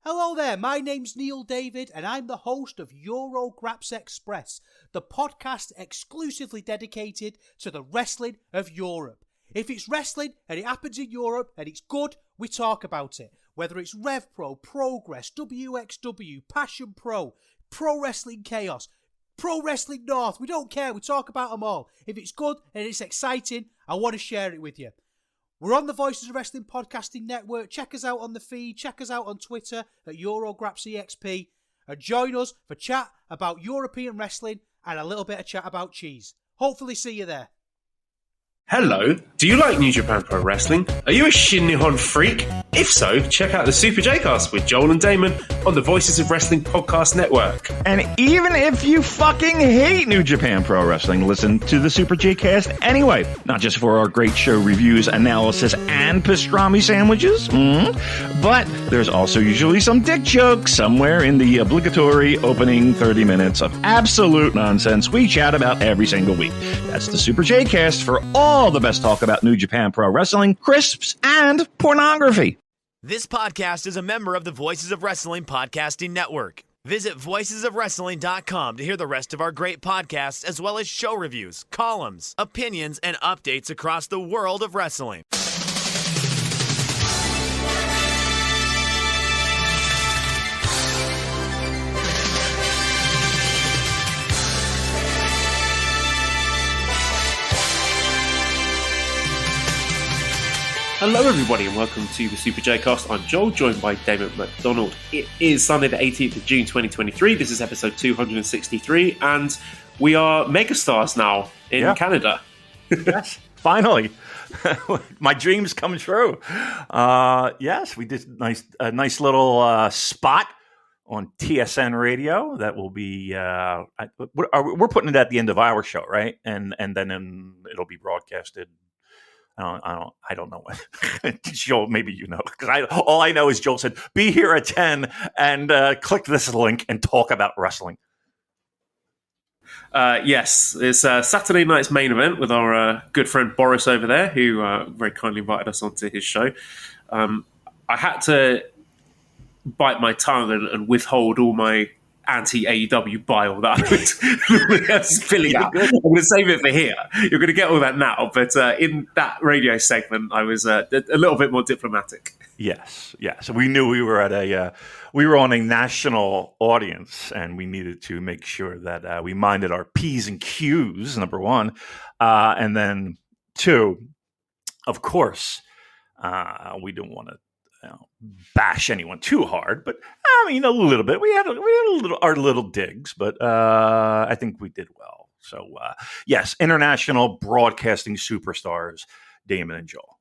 Hello there, my name's Neil David and I'm the host of NJPWxAEW, the podcast exclusively dedicated to the wrestling of Europe. If it's wrestling and it happens in Europe and it's good, we talk about it. Whether it's Rev Pro, Progress, WXW, Passion Pro, Pro Wrestling Chaos, Pro Wrestling North, we don't care, we talk about them all. If it's good and it's exciting, I want to share it with you. We're on the Voices of Wrestling Podcasting Network. Check us out on the feed. Check us out on Twitter at NJPWxAEW. And join us for chat about European wrestling and a little bit of chat about cheese. Hopefully see you there. Hello, do you like New Japan Pro Wrestling? Are you a Shin Nihon freak? If so, check out the Super J-Cast with Joel and Damon on the Voices of Wrestling Podcast Network. And even if you fucking hate New Japan Pro Wrestling, listen to the Super J-Cast anyway. Not just for our great show reviews, analysis, and pastrami sandwiches, but there's also usually some dick jokes somewhere in the obligatory opening 30 minutes of absolute nonsense we chat about every single week. That's the Super J-Cast for all the best talk about New Japan Pro Wrestling, crisps, and pornography. This podcast is a member of the Voices of Wrestling Podcasting Network. Visit voicesofwrestling.com to hear the rest of our great podcasts, as well as show reviews, columns, opinions, and updates across the world of wrestling. Hello everybody and welcome to the Super J-Cast. I'm Joel, joined by Damon McDonald. It is Sunday the 18th of June 2023. This is episode 263 and we are megastars now in Canada. Yes, finally. My dreams come true. Yes, we did a nice little spot on TSN radio that will be we're putting it at the end of our show, right? And then it'll be broadcasted. I don't know what. Joel, maybe you know, because all I know is Joel said, "Be here at 10 and click this link and talk about wrestling." Yes, it's Saturday night's main event with our good friend Boris over there, who very kindly invited us onto his show. I had to bite my tongue and withhold all my anti-AEW bile that I was filling out. I'm going to save it for here. You're going to get all that now, but in that radio segment, I was a little bit more diplomatic. Yes. We knew we were at we were on a national audience, and we needed to make sure that we minded our P's and Q's. Number one, and then two, of course, we didn't want to bash anyone too hard, but I mean a little bit. We had our little digs, but I think we did well. So yes, international broadcasting superstars, Damon and Joel.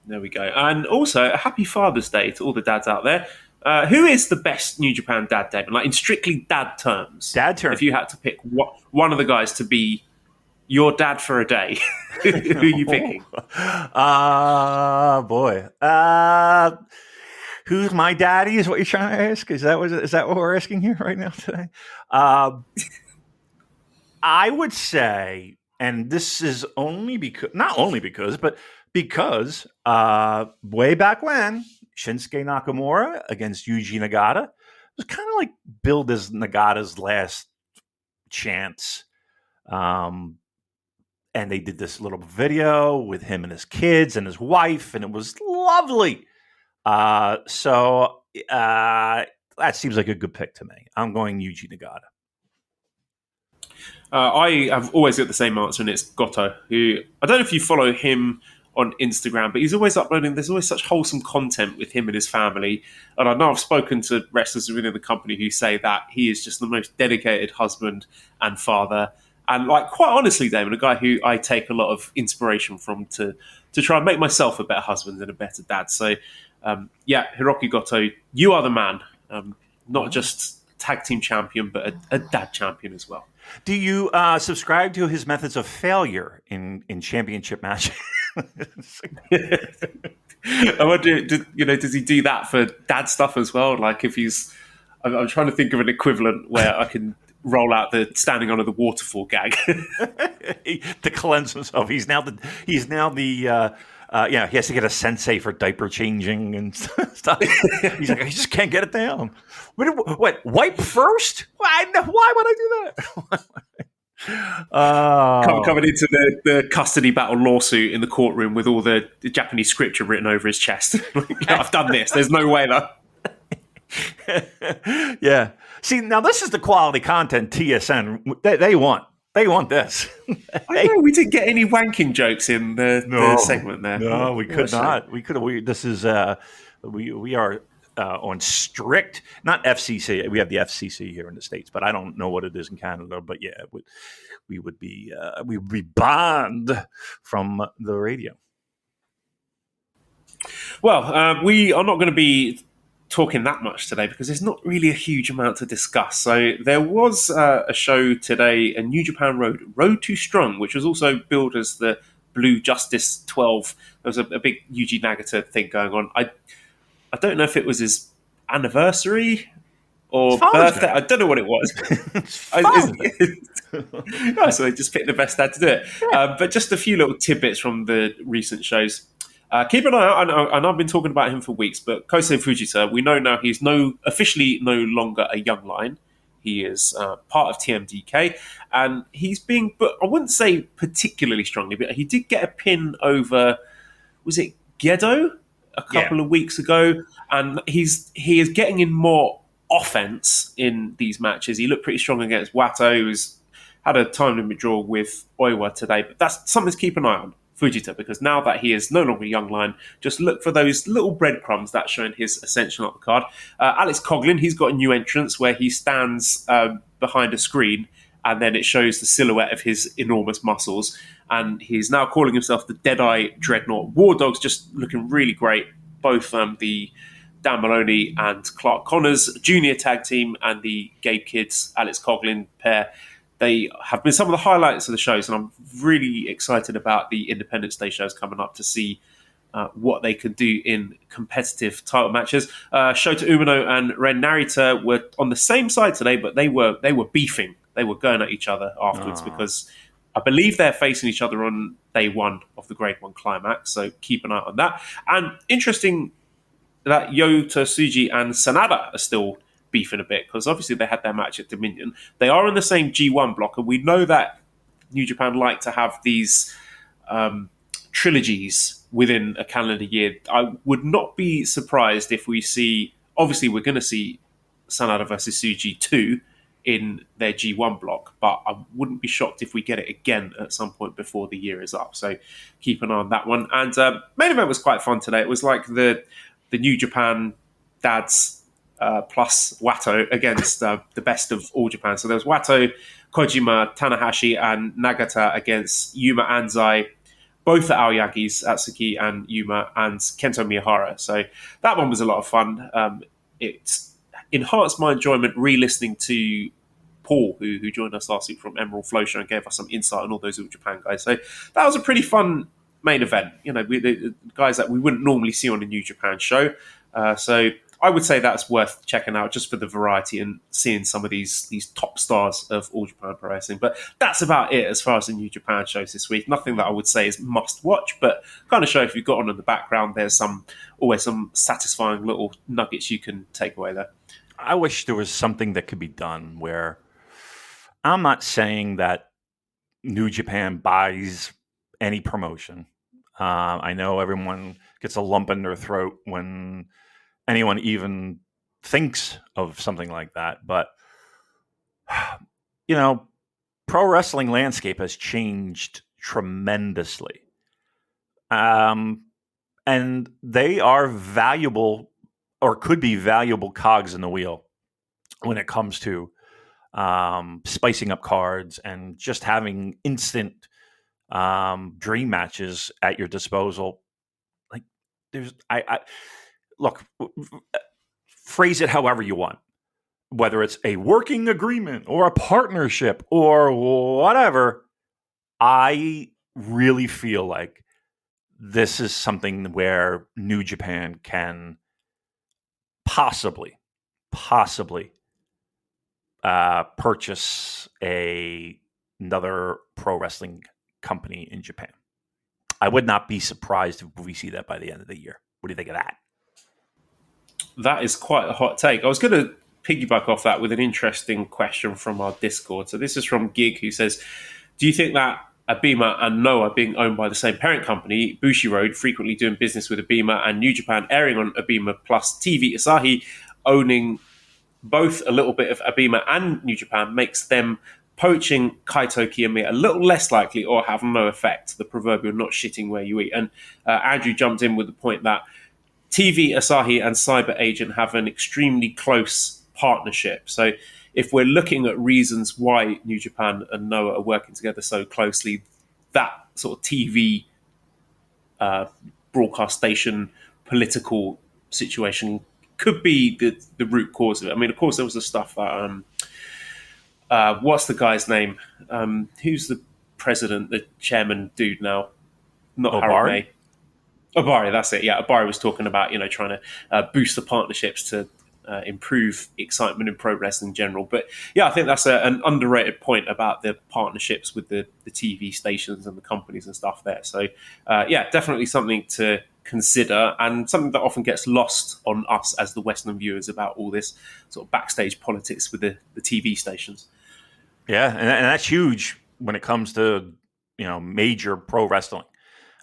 There we go. And also, a happy Father's Day to all the dads out there. Who is the best New Japan dad, Damon? Like in strictly dad terms. If you had to pick one of the guys to be your dad for a day, who are you picking? Boy. Who's my daddy is what you're trying to ask? Is that what we're asking here right now today? I would say, and this is because way back when, Shinsuke Nakamura against Yuji Nagata was kind of like billed as Nagata's last chance. And they did this little video with him and his kids and his wife, and it was lovely. So that seems like a good pick to me. I'm going Yuji Nagata. I have always got the same answer, and it's Goto, who I don't know if you follow him on Instagram, but he's always uploading. There's always such wholesome content with him and his family. And I know I've spoken to wrestlers within the company who say that he is just the most dedicated husband and father. And like, quite honestly, Damon, a guy who I take a lot of inspiration from to try and make myself a better husband and a better dad. So, Hiroki Goto, you are the man. Not just tag team champion, but a dad champion as well. Do you subscribe to his methods of failure in championship matches? I wonder, does he do that for dad stuff as well? Like if I'm trying to think of an equivalent where I can roll out the standing under the waterfall gag to cleanse himself. He's now the Yeah, he has to get a sensei for diaper changing and stuff. He's like, I just can't get it down. What wipe first? Why would I do that? Coming into the custody battle lawsuit in the courtroom with all the Japanese scripture written over his chest. I've done this. There's no way though. Yeah. See, now this is the quality content TSN they want. They want this. I know we didn't get any wanking jokes in the segment there. No, we could not. We could. This is we are on strict, not FCC. We have the FCC here in the States, but I don't know what it is in Canada. But yeah, we would be banned from the radio. Well, we are not going to be talking that much today because there's not really a huge amount to discuss. So there was a show today, a New Japan Road to Strong, which was also billed as the Blue Justice 12. There was a big Yuji Nagata thing going on. I don't know if it was his anniversary or birthday. I don't know what it was. So they just picked the best dad to do it. Yeah. But just a few little tidbits from the recent shows. Keep an eye out, and I've been talking about him for weeks, but Kosei Fujita, we know now he's officially no longer a young lion. He is part of TMDK, and he's being, but I wouldn't say particularly strongly, but he did get a pin over, was it Gedo a couple of weeks ago, and he is getting in more offense in these matches. He looked pretty strong against Wato, who's had a time limit draw with Oiwa today, but that's something to keep an eye on. Fujita, because now that he is no longer a young lion, just look for those little breadcrumbs that showing his ascension up the card. Alex Coughlin, he's got a new entrance where he stands behind a screen and then it shows the silhouette of his enormous muscles, and he's now calling himself the Deadeye Dreadnought. War Dogs just looking really great, both the Dan Maloney and Clark Connors junior tag team and the Gabe Kids, Alex Coughlin pair. They have been some of the highlights of the shows, and I'm really excited about the Independence Day shows coming up to see what they can do in competitive title matches. Shota Umino and Ren Narita were on the same side today, but they were beefing. They were going at each other afterwards because I believe they're facing each other on day one of the Grade 1 Climax, so keep an eye on that. And interesting that Yota Tsuji and Sanada are still beefing a bit, because obviously they had their match at Dominion. They are in the same G1 block, and we know that New Japan like to have these trilogies within a calendar year. I would not be surprised if we see, obviously we're going to see Sanada versus Tsuji 2 in their G1 block, but I wouldn't be shocked if we get it again at some point before the year is up. So keep an eye on that one. And main event was quite fun today. It was like the New Japan dads plus Wato against the best of All Japan. So there was Wato, Kojima, Tanahashi, and Nagata against Yuma Anzai, both at Aoyagi's, Atsuki and Yuma, and Kento Miyahara. So that one was a lot of fun. It enhanced my enjoyment re-listening to Paul, who joined us last week from Emerald Flow Show and gave us some insight on all those All Japan guys. So that was a pretty fun main event. You know, the guys that we wouldn't normally see on a New Japan show. So I would say that's worth checking out just for the variety and seeing some of these top stars of All Japan Pro Wrestling. But that's about it as far as the New Japan shows this week. Nothing that I would say is must watch, but kind of show if you've got on in the background, there's always some satisfying little nuggets you can take away there. I wish there was something that could be done where, I'm not saying that New Japan buys any promotion. I know everyone gets a lump in their throat when anyone even thinks of something like that. But, you know, pro wrestling landscape has changed tremendously. And they are valuable, or could be valuable cogs in the wheel when it comes to spicing up cards and just having instant dream matches at your disposal. Like, there's, look, phrase it however you want, whether it's a working agreement or a partnership or whatever. I really feel like this is something where New Japan can possibly purchase another pro wrestling company in Japan. I would not be surprised if we see that by the end of the year. What do you think of that? That is quite a hot take. I was going to piggyback off that with an interesting question from our Discord. So this is from Gig, who says, do you think that Abima and Noah being owned by the same parent company, Bushiroad, frequently doing business with Abima, and New Japan airing on Abima plus TV Asahi, owning both a little bit of Abima and New Japan, makes them poaching Kaito Kiyomiya a little less likely or have no effect, the proverbial not shitting where you eat? And Andrew jumped in with the point that TV Asahi and Cyber Agent have an extremely close partnership. So if we're looking at reasons why New Japan and Noah are working together so closely, that sort of TV broadcast station political situation could be the root cause of it. I mean, of course, there was the stuff that what's the guy's name? Who's the president, the chairman dude now? Not Harold May. Obari, that's it. Yeah, Obari was talking about, trying to boost the partnerships to improve excitement in pro wrestling in general. But yeah, I think that's an underrated point about the partnerships with the TV stations and the companies and stuff there. So yeah, definitely something to consider, and something that often gets lost on us as the Western viewers about all this sort of backstage politics with the TV stations. Yeah, and that's huge when it comes to major pro wrestling.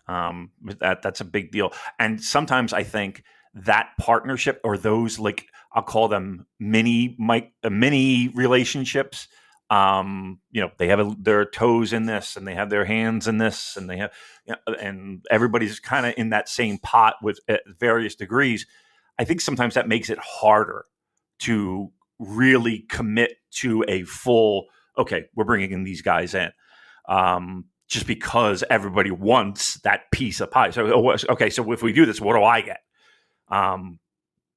That's a big deal. And sometimes I think that partnership, or those, like, I'll call them mini relationships. They have their toes in this, and they have their hands in this, and they have, and everybody's kind of in that same pot with at various degrees. I think sometimes that makes it harder to really commit to a full, okay, we're bringing in these guys in. Just because everybody wants that piece of pie. So, okay, so if we do this, what do I get?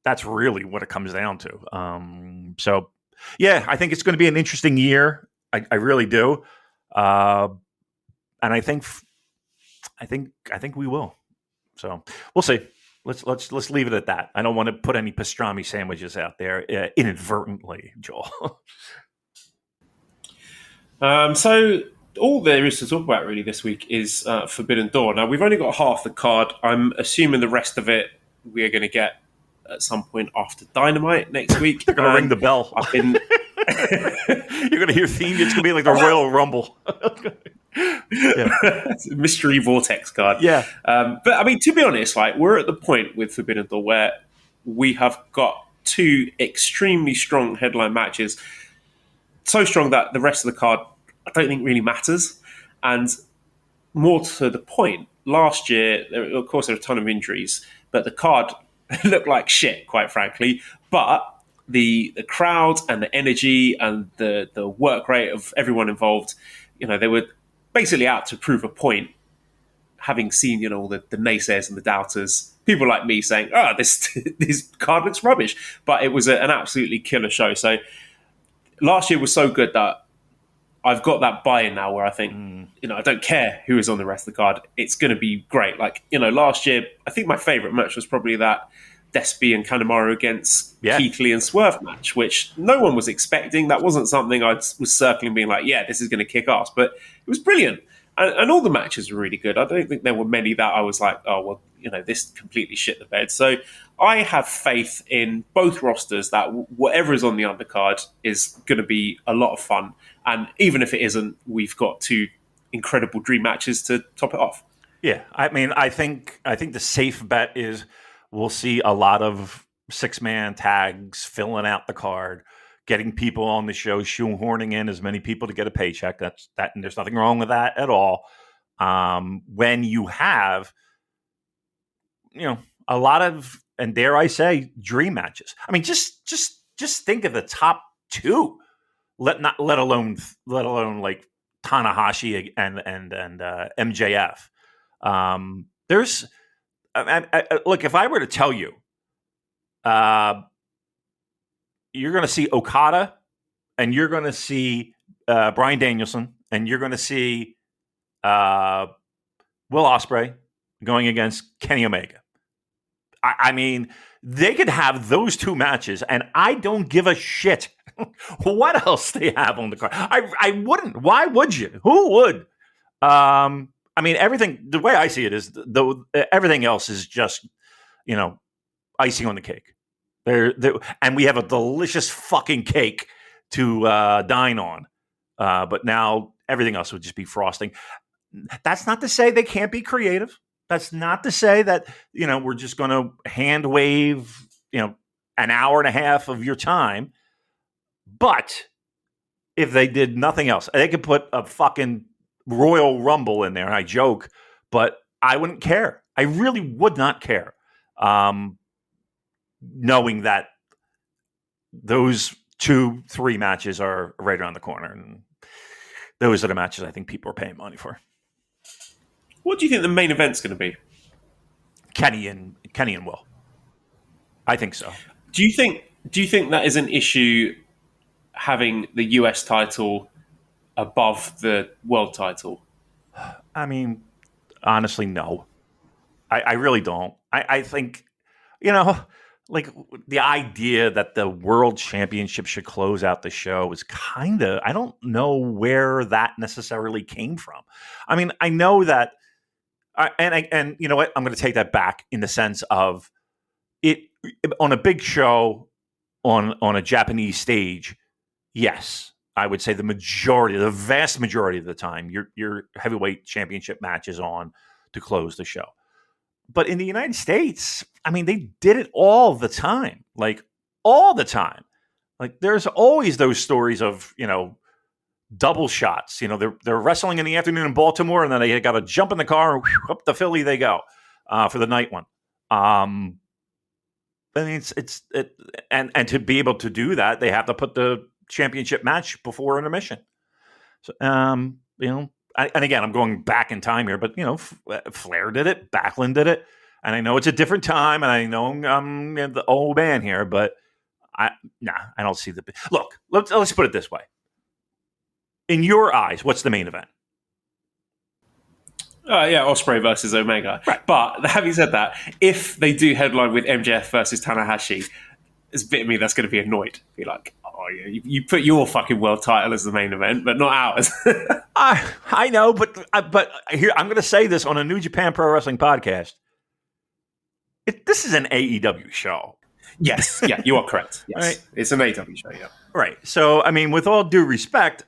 That's really what it comes down to. So, yeah, I think it's going to be an interesting year. I really do, and I think we will. So we'll see. Let's leave it at that. I don't want to put any pastrami sandwiches out there inadvertently, Joel. So all there is to talk about really this week is Forbidden Door. Now, we've only got half the card. I'm assuming the rest of it we are going to get at some point after Dynamite next week. They're going to ring the bell. You're going to hear theme. It's going to be like the Royal Rumble. Mystery Vortex card. Yeah. But I mean, to be honest, like, we're at the point with Forbidden Door where we have got two extremely strong headline matches. So strong that the rest of the card I don't think really matters. And more to the point, last year, of course, there were a ton of injuries, but the card looked like shit, quite frankly. But the crowd and the energy and the work rate of everyone involved, they were basically out to prove a point, having seen, all the naysayers and the doubters, people like me saying, this card looks rubbish. But it was an absolutely killer show. So last year was so good that I've got that buy-in now where I think, I don't care who is on the rest of the card. It's going to be great. Like, last year, I think my favorite match was probably that Despy and Kanemaru against Keith Lee and Swerve match, which no one was expecting. That wasn't something I was circling being like, yeah, this is going to kick ass. But it was brilliant. And all the matches were really good. I don't think there were many that I was like, oh, well, this completely shit the bed. So I have faith in both rosters that whatever is on the undercard is going to be a lot of fun. And even if it isn't, we've got two incredible dream matches to top it off. Yeah, I mean, I think the safe bet is we'll see a lot of 6-man tags filling out the card, getting people on the show, shoehorning in as many people to get a paycheck. That's that, and there's nothing wrong with that at all. When you have, a lot of, and dare I say, dream matches. I mean, just think of the top two. Let alone like Tanahashi and MJF. There's look, if I were to tell you, you're going to see Okada, and you're going to see Bryan Danielson, and you're going to see Will Ospreay going against Kenny Omega. I mean, they could have those two matches, and I don't give a shit what else they have on the card. I wouldn't. Why would you? Who would? I mean, everything. The way I see it is, everything else is just, icing on the cake. And we have a delicious fucking cake to dine on. But now everything else would just be frosting. That's not to say they can't be creative. That's not to say that, we're just going to hand wave, an hour and a half of your time. But if they did nothing else, they could put a fucking Royal Rumble in there. And I joke, but I wouldn't care. I really would not care. Knowing that those 2-3 matches are right around the corner. And those are the matches I think people are paying money for. What do you think the main event's going to be? Kenny and Will. I think so. Do you think that is an issue, having the US title above the world title? I mean, honestly, no. I really don't. I think, like the idea that the world championship should close out the show is kind of, I don't know where that necessarily came from. I mean, I know that, and you know what? I'm going to take that back in the sense of it on a big show on a Japanese stage. Yes, I would say the vast majority of the time, your heavyweight championship match is on to close the show. But in the United States, I mean, they did it all the time, like all the time. Like there's always those stories of, double shots. They're wrestling in the afternoon in Baltimore, and then they got to jump in the car and up to Philly they go for the night one. I mean, and to be able to do that, they have to put the championship match before intermission. So, and again, I'm going back in time here, but Flair did it, Backlund did it, and I know it's a different time, and I know I'm the old man here, but I don't see the look. Let's put it this way: in your eyes, what's the main event? Ospreay versus Omega. Right. But having said that, if they do headline with MJF versus Tanahashi, it's a bit of me that's going to be annoyed. Be like, oh yeah, you put your fucking world title as the main event, but not ours. I know, but here I'm going to say this on a New Japan Pro Wrestling podcast. This is an AEW show. Yes, yeah, you are correct. Yes, right. It's an AEW show. Yeah, right. So I mean, with all due respect,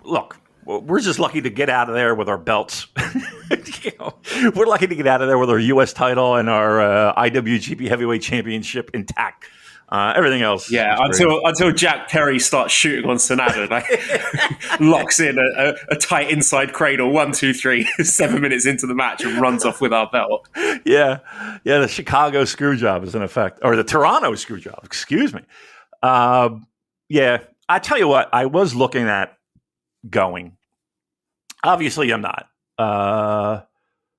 look. We're just lucky to get out of there with our belts. We're lucky to get out of there with our U.S. title and our IWGP Heavyweight Championship intact. Everything else, yeah. Until Jack Perry starts shooting on Sonata, locks in a tight inside cradle, 1, 2, 3, 7 minutes into the match, and runs off with our belt. Yeah. The Chicago screw job is in effect, or the Toronto screw job. Excuse me. Yeah, I tell you what, I was looking at going. Obviously, I'm not.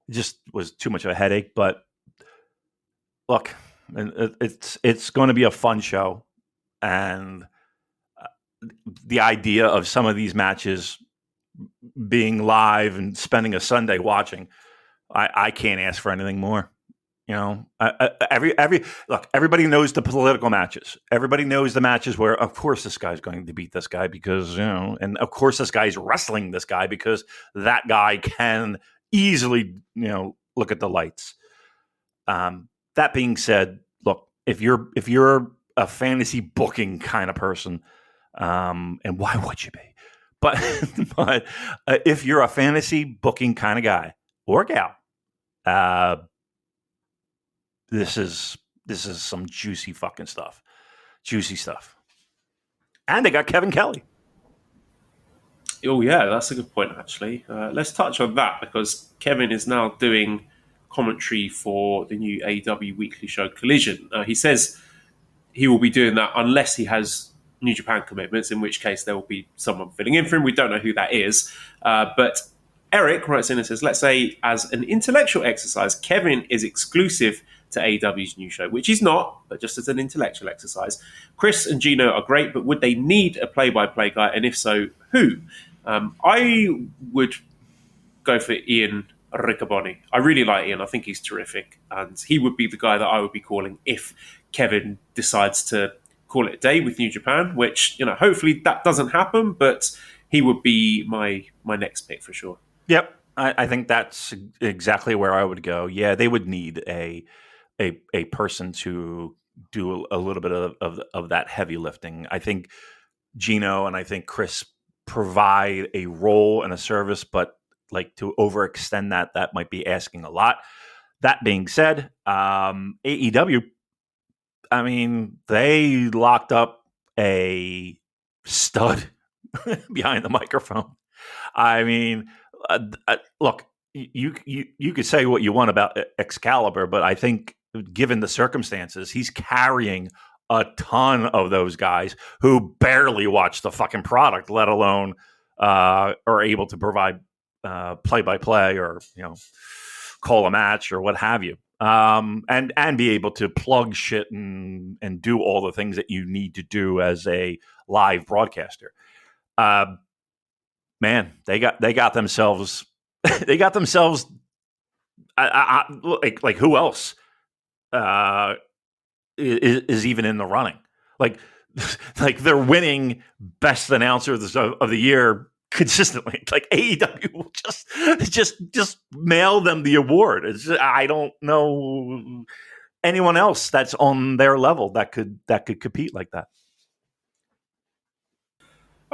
It just was too much of a headache. But look, it's going to be a fun show, and the idea of some of these matches being live and spending a Sunday watching, I can't ask for anything more. Everybody knows the political matches. Everybody knows the matches where, of course, this guy's going to beat this guy because, and of course, this guy's wrestling this guy because that guy can easily, look at the lights. That being said, look, if you're a fantasy booking kind of person, and why would you be? But if you're a fantasy booking kind of guy or gal, This is some juicy fucking stuff. Juicy stuff. And they got Kevin Kelly. Oh, yeah, that's a good point, actually. Let's touch on that, because Kevin is now doing commentary for the new AEW weekly show Collision. He says he will be doing that unless he has New Japan commitments, in which case there will be someone filling in for him. We don't know who that is. But Eric writes in and says, let's say as an intellectual exercise, Kevin is exclusive to AEW's new show, which he's not, but just as an intellectual exercise. Chris and Gino are great, but would they need a play-by-play guy? And if so, who? I would go for Ian Riccaboni. I really like Ian. I think he's terrific. And he would be the guy that I would be calling if Kevin decides to call it a day with New Japan, which, hopefully that doesn't happen, but he would be my next pick for sure. Yep, I think that's exactly where I would go. Yeah, they would need a person to do a little bit of that heavy lifting. I think Gino and I think Chris provide a role and a service, but like to overextend that might be asking a lot. That being said, AEW, I mean, they locked up a stud behind the microphone. I mean, look, you could say what you want about Excalibur, but I think given the circumstances, he's carrying a ton of those guys who barely watch the fucking product, let alone are able to provide play-by-play or call a match or what have you, and be able to plug shit and do all the things that you need to do as a live broadcaster. Man, they got themselves like who else is even in the running? Like they're winning best announcer of the year consistently. Like AEW will just mail them the award. I don't know anyone else that's on their level that could compete like that.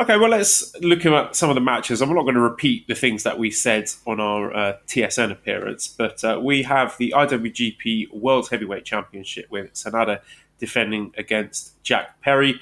Okay, well, let's look at some of the matches. I'm not going to repeat the things that we said on our TSN appearance, but we have the IWGP World Heavyweight Championship with Sanada defending against Jack Perry.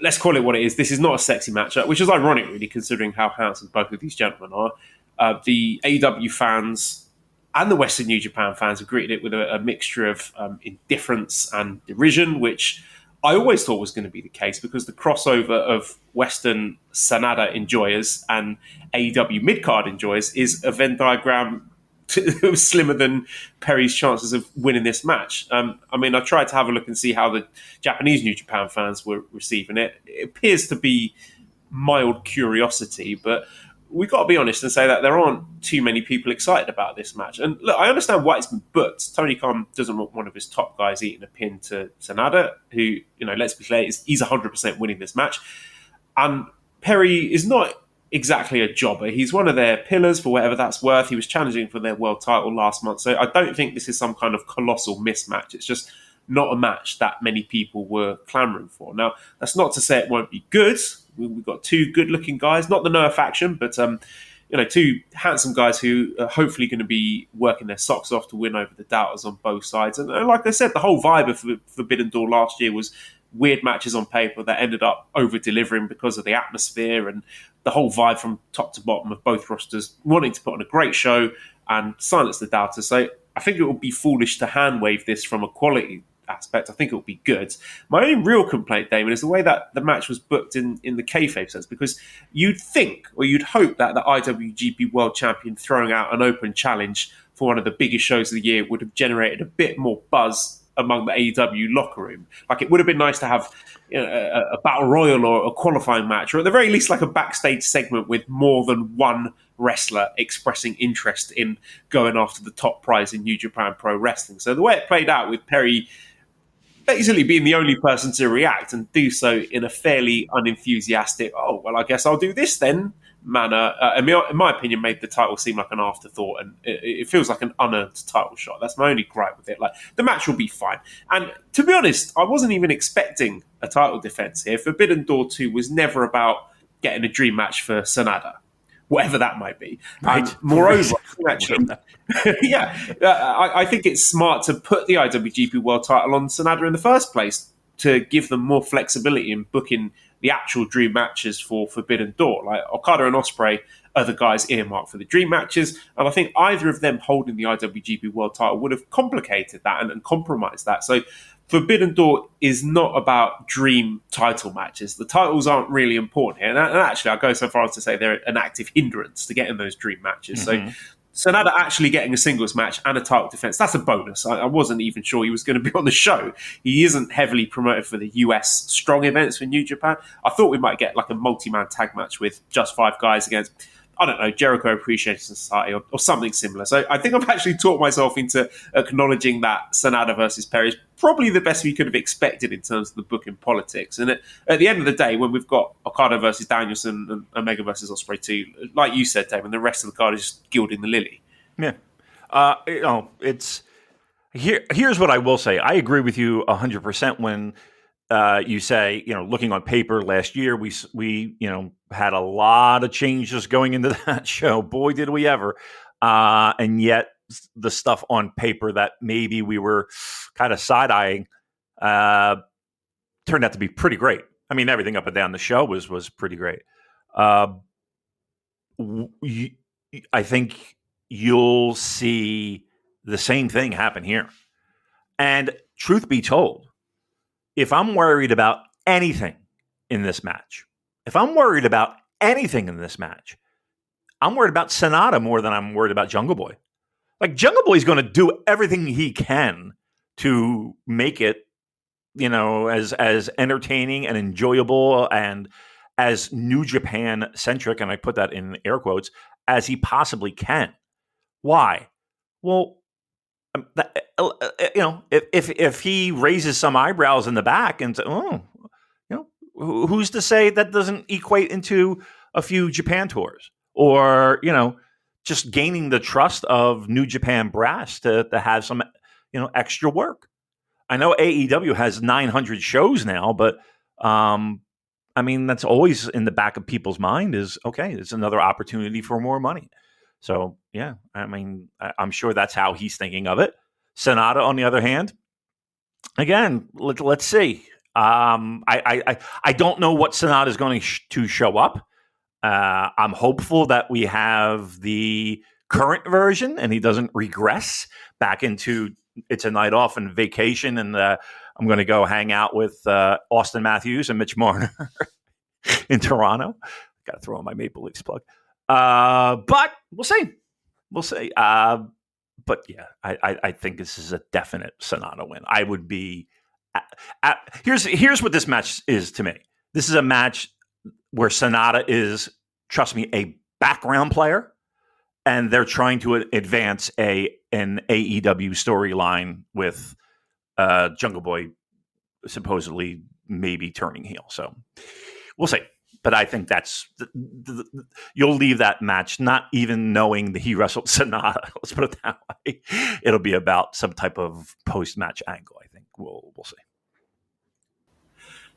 Let's call it what it is. This is not a sexy matchup, which is ironic, really, considering how handsome both of these gentlemen are. The AEW fans and the Western New Japan fans have greeted it with a mixture of indifference and derision, which I always thought was going to be the case because the crossover of Western Sanada enjoyers and AEW midcard enjoyers is a Venn diagram slimmer than Perry's chances of winning this match. I mean, I tried to have a look and see how the Japanese New Japan fans were receiving it. It appears to be mild curiosity, but we've got to be honest and say that there aren't too many people excited about this match. And look, I understand why it's been booked. Tony Khan doesn't want one of his top guys eating a pin to Sanada, who, let's be clear, he's 100% winning this match. And Perry is not exactly a jobber. He's one of their pillars for whatever that's worth. He was challenging for their world title last month. So I don't think this is some kind of colossal mismatch. It's just not a match that many people were clamoring for. Now, that's not to say it won't be good. We've got two good-looking guys, not the Noah faction, but two handsome guys who are hopefully going to be working their socks off to win over the doubters on both sides. And like I said, the whole vibe of Forbidden Door last year was weird matches on paper that ended up over-delivering because of the atmosphere and the whole vibe from top to bottom of both rosters wanting to put on a great show and silence the doubters. So I think it would be foolish to hand-wave this from a quality aspect. I think it will be good. My only real complaint, Damon, is the way that the match was booked in the kayfabe sense, because you'd think or you'd hope that the IWGP World Champion throwing out an open challenge for one of the biggest shows of the year would have generated a bit more buzz among the AEW locker room. Like, it would have been nice to have a battle royal or a qualifying match, or at the very least like a backstage segment with more than one wrestler expressing interest in going after the top prize in New Japan Pro Wrestling. So the way it played out with Perry basically being the only person to react and do so in a fairly unenthusiastic, oh, well, I guess I'll do this then manner, in my opinion, made the title seem like an afterthought, and it feels like an unearned title shot. That's my only gripe with it. Like, the match will be fine. And to be honest, I wasn't even expecting a title defense here. Forbidden Door 2 was never about getting a dream match for Sanada, whatever that might be. Right. Moreover, actually, I think it's smart to put the IWGP World title on Sanada in the first place to give them more flexibility in booking the actual dream matches for Forbidden Door. Like, Okada and Ospreay are the guys earmarked for the dream matches, and I think either of them holding the IWGP World title would have complicated that and compromised that. So Forbidden Door is not about dream title matches. The titles aren't really important here. And actually, I'll go so far as to say they're an active hindrance to getting those dream matches. Mm-hmm. So Sanada actually getting a singles match and a title defense, that's a bonus. I wasn't even sure he was going to be on the show. He isn't heavily promoted for the US strong events for New Japan. I thought we might get like a multi-man tag match with just 5 guys against I don't know, Jericho Appreciation Society or something similar. So I think I've actually talked myself into acknowledging that Sanada versus Perry is probably the best we could have expected in terms of the booking politics. And at the end of the day, when we've got Okada versus Danielson and Omega versus Ospreay too, like you said, Damon, the rest of the card is just gilding the lily. Yeah. It's here's what I will say. I agree with you 100% when you say, looking on paper last year, we had a lot of changes going into that show. Boy, did we ever. And yet the stuff on paper that maybe we were kind of side-eyeing turned out to be pretty great. I mean, everything up and down the show was pretty great. I think you'll see the same thing happen here. And truth be told, if I'm worried about anything in this match, I'm worried about Sanada more than I'm worried about Jungle Boy. Like, Jungle Boy's going to do everything he can to make it, as entertaining and enjoyable and as New Japan centric, and I put that in air quotes, as he possibly can. Why? Well, if he raises some eyebrows in the back and says, who's to say that doesn't equate into a few Japan tours or, just gaining the trust of New Japan brass to have some, extra work. I know AEW has 900 shows now, but that's always in the back of people's mind is, okay, it's another opportunity for more money. So, yeah, I'm sure that's how he's thinking of it. Sanada, on the other hand, again, let's see. I don't know what Sanada is going to show up. I'm hopeful that we have the current version and he doesn't regress back into it's a night off and vacation and I'm going to go hang out with Austin Matthews and Mitch Marner in Toronto. Got to throw in my Maple Leafs plug. But we'll see. But yeah, I think this is a definite Sanada win. I would be. Here's what this match is to me. This is a match where Sanada is, trust me, a background player, and they're trying to advance an AEW storyline with Jungle Boy supposedly maybe turning heel. So we'll see. But I think that's you'll leave that match not even knowing that he wrestled Sanada. Let's put it that way. It'll be about some type of post-match angle. I think we'll see.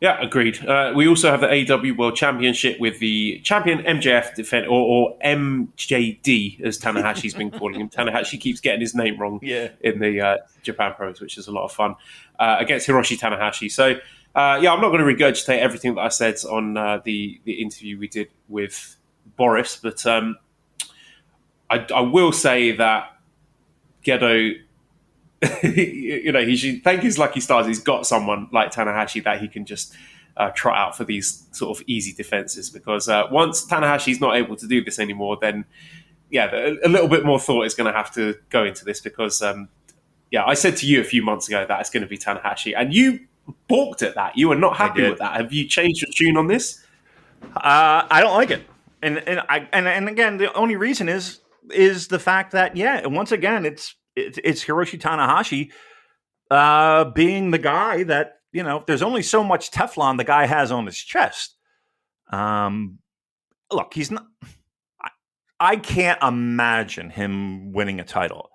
Yeah, agreed. We also have the AEW World Championship with the champion MJF defend or MJD as Tanahashi's been calling him. Tanahashi keeps getting his name wrong in the Japan Pros, which is a lot of fun against Hiroshi Tanahashi. So. I'm not going to regurgitate everything that I said on the interview we did with Boris, but I will say that Gedo, he should thank his lucky stars. He's got someone like Tanahashi that he can just trot out for these sort of easy defenses. Because once Tanahashi's not able to do this anymore, then a little bit more thought is going to have to go into this. Because I said to you a few months ago that it's going to be Tanahashi, and you balked at that. You were not happy with that. Have you changed your tune on this? I don't like it, and again, the only reason is the fact that once again, it's Hiroshi Tanahashi being the guy that there's only so much Teflon the guy has on his chest. Look, he's not. I can't imagine him winning a title.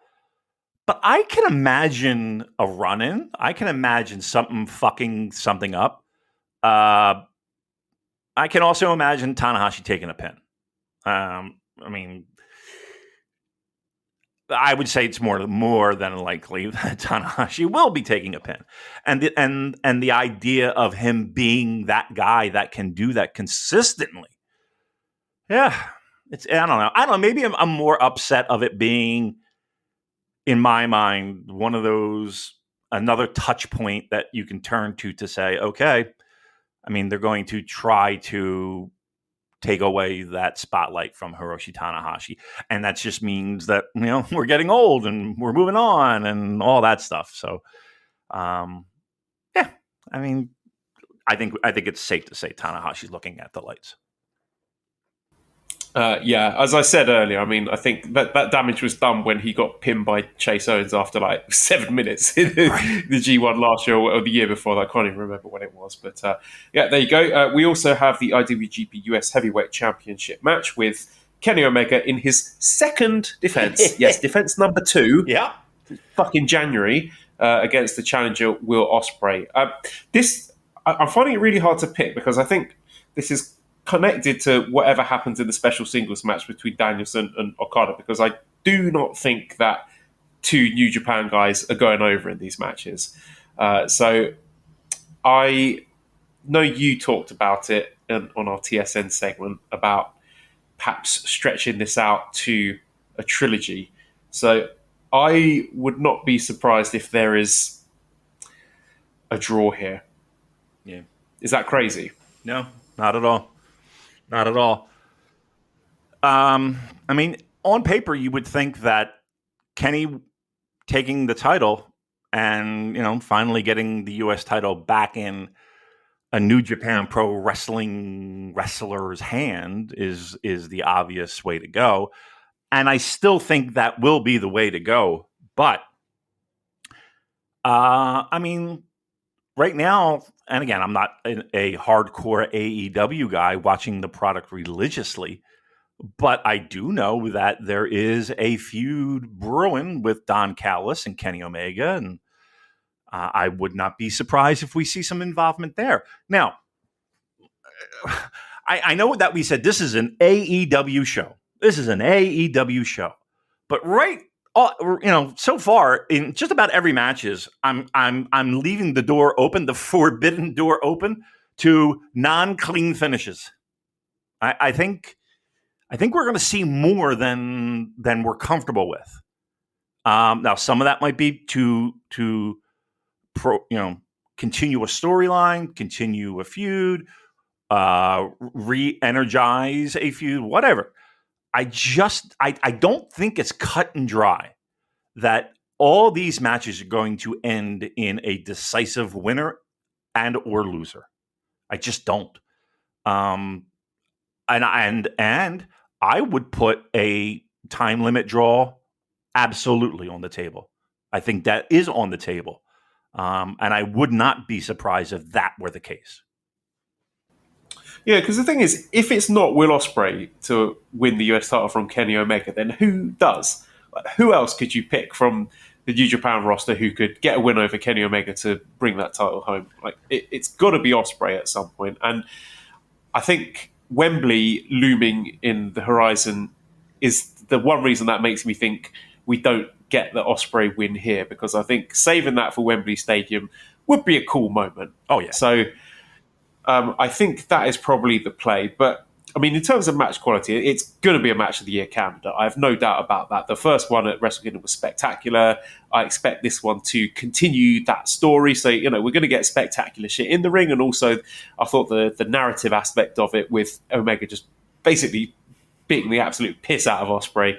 But I can imagine a run-in. I can imagine something fucking something up. I can also imagine Tanahashi taking a pin. I would say it's more than likely that Tanahashi will be taking a pin, and the idea of him being that guy that can do that consistently. Yeah, I don't know. Maybe I'm more upset of it being, in my mind, one of those, another touch point that you can turn to say, okay, they're going to try to take away that spotlight from Hiroshi Tanahashi. And that just means that, we're getting old and we're moving on and all that stuff. So, I think it's safe to say Tanahashi's looking at the lights. Yeah, as I said earlier, I mean, I think that damage was done when he got pinned by Chase Owens after like 7 minutes in the G1 last year or the year before. I can't even remember when it was. But yeah, there you go. We also have the IWGP US Heavyweight Championship match with Kenny Omega in his second defense. Yes, defense number 2. Yeah. Fucking January against the challenger Will Ospreay. I'm finding it really hard to pick because I think this is connected to whatever happens in the special singles match between Danielson and Okada, because I do not think that 2 New Japan guys are going over in these matches. So I know you talked about it on our TSN segment about perhaps stretching this out to a trilogy. So I would not be surprised if there is a draw here. Yeah. Is that crazy? No, not at all. Not at all. I mean, on paper, you would think that Kenny taking the title and, finally getting the U.S. title back in a New Japan Pro Wrestling wrestler's hand is the obvious way to go. And I still think that will be the way to go. But, I mean, right now, and again, I'm not a hardcore AEW guy watching the product religiously, but I do know that there is a feud brewing with Don Callis and Kenny Omega, and I would not be surprised if we see some involvement there. Now, I know that we said this is an AEW show. This is an AEW show, but so far in just about every matches, I'm leaving the door open, the forbidden door open to non-clean finishes. I think we're going to see more than we're comfortable with. Now, some of that might be to continue a storyline, continue a feud, re-energize a feud, whatever. I don't think it's cut and dry that all these matches are going to end in a decisive winner and or loser. I just don't. And I would put a time limit draw absolutely on the table. I think that is on the table. And I would not be surprised if that were the case. Yeah, because the thing is, if it's not Will Ospreay to win the US title from Kenny Omega, then who does? Like, who else could you pick from the New Japan roster who could get a win over Kenny Omega to bring that title home? Like, it's got to be Ospreay at some point. And I think Wembley looming in the horizon is the one reason that makes me think we don't get the Ospreay win here, because I think saving that for Wembley Stadium would be a cool moment. Oh, yeah. So I think that is probably the play. But, I mean, in terms of match quality, it's going to be a match of the year candidate. I have no doubt about that. The first one at Wrestle Kingdom was spectacular. I expect this one to continue that story. So, we're going to get spectacular shit in the ring. And also, I thought the narrative aspect of it with Omega just basically beating the absolute piss out of Ospreay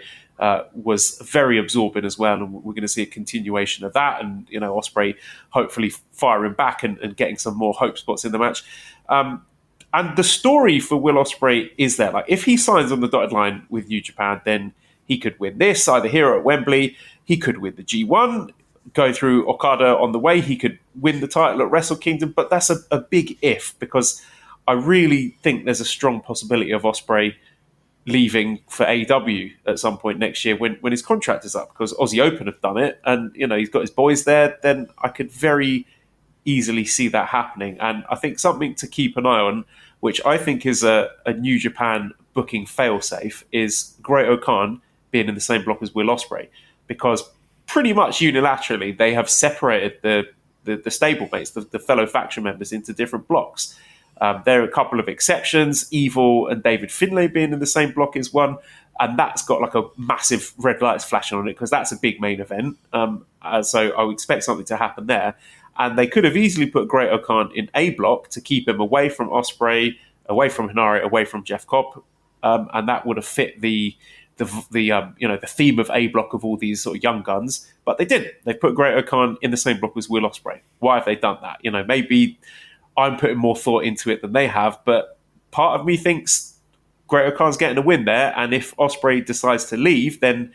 was very absorbing as well, and we're going to see a continuation of that, and Ospreay hopefully firing back and getting some more hope spots in the match. And the story for Will Ospreay is there. Like, if he signs on the dotted line with New Japan, then he could win this either here or at Wembley. He could win the G1, go through Okada on the way. He could win the title at Wrestle Kingdom, but that's a big if, because I really think there's a strong possibility of Ospreay leaving for AEW at some point next year when his contract is up, because Aussie Open have done it, and he's got his boys there. Then I could very easily see that happening. And I think something to keep an eye on, which I think is a New Japan booking failsafe, is Great-O-Khan being in the same block as Will Ospreay, because pretty much unilaterally they have separated the stablemates, the fellow faction members, into different blocks. There are a couple of exceptions. Evil and David Finlay being in the same block is one, and that's got like a massive red lights flashing on it, because that's a big main event. So I would expect something to happen there. And they could have easily put Great-O-Khan in A block to keep him away from Ospreay, away from Hinari, away from Jeff Cobb, and that would have fit the theme of A block of all these sort of young guns. But they didn't. They put Great-O-Khan in the same block as Will Ospreay. Why have they done that? Maybe I'm putting more thought into it than they have, but part of me thinks Great Khan's getting a win there, and if Ospreay decides to leave, then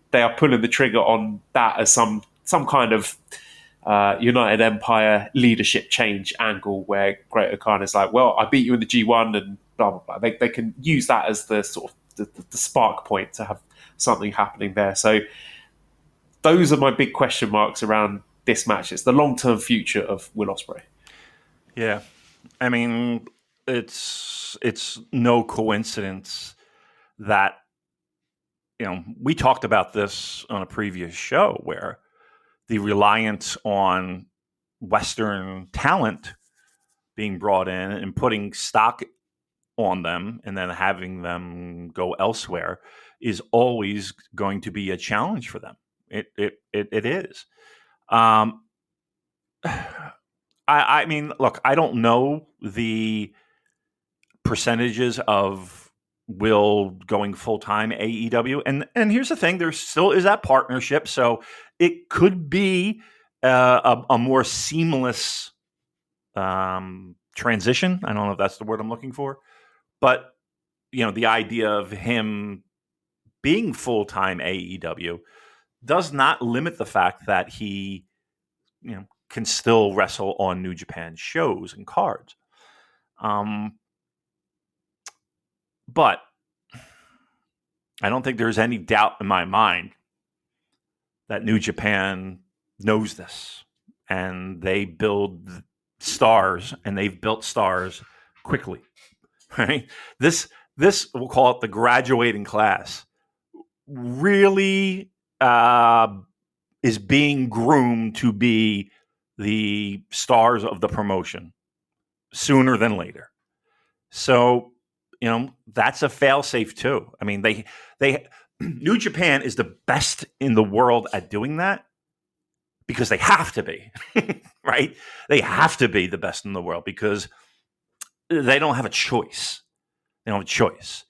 they are pulling the trigger on that as some kind of United Empire leadership change angle, where Great Khan is like, well, I beat you in the G1 and blah blah blah. They can use that as the sort of the spark point to have something happening there. So those are my big question marks around this match. It's the long-term future of Will Ospreay. Yeah, I mean, it's no coincidence that, you know, we talked about this on a previous show where the reliance on Western talent being brought in and putting stock on them and then having them go elsewhere is always going to be a challenge for them. It is. I mean, look, I don't know the percentages of Will going full-time AEW. And here's the thing, there still is that partnership. So it could be a more seamless transition. I don't know if that's the word I'm looking for. But, you know, the idea of him being full-time AEW does not limit the fact that he, you know, can still wrestle on New Japan shows and cards. But I don't think there's any doubt in my mind that New Japan knows this, and they build stars, and they've built stars quickly. Right? This we'll call it the graduating class. Really is being groomed to be the stars of the promotion sooner than later. So, you know, that's a fail-safe too. I mean, they New Japan is the best in the world at doing that because they have to be, right? They have to be the best in the world because they don't have a choice. They don't have a choice.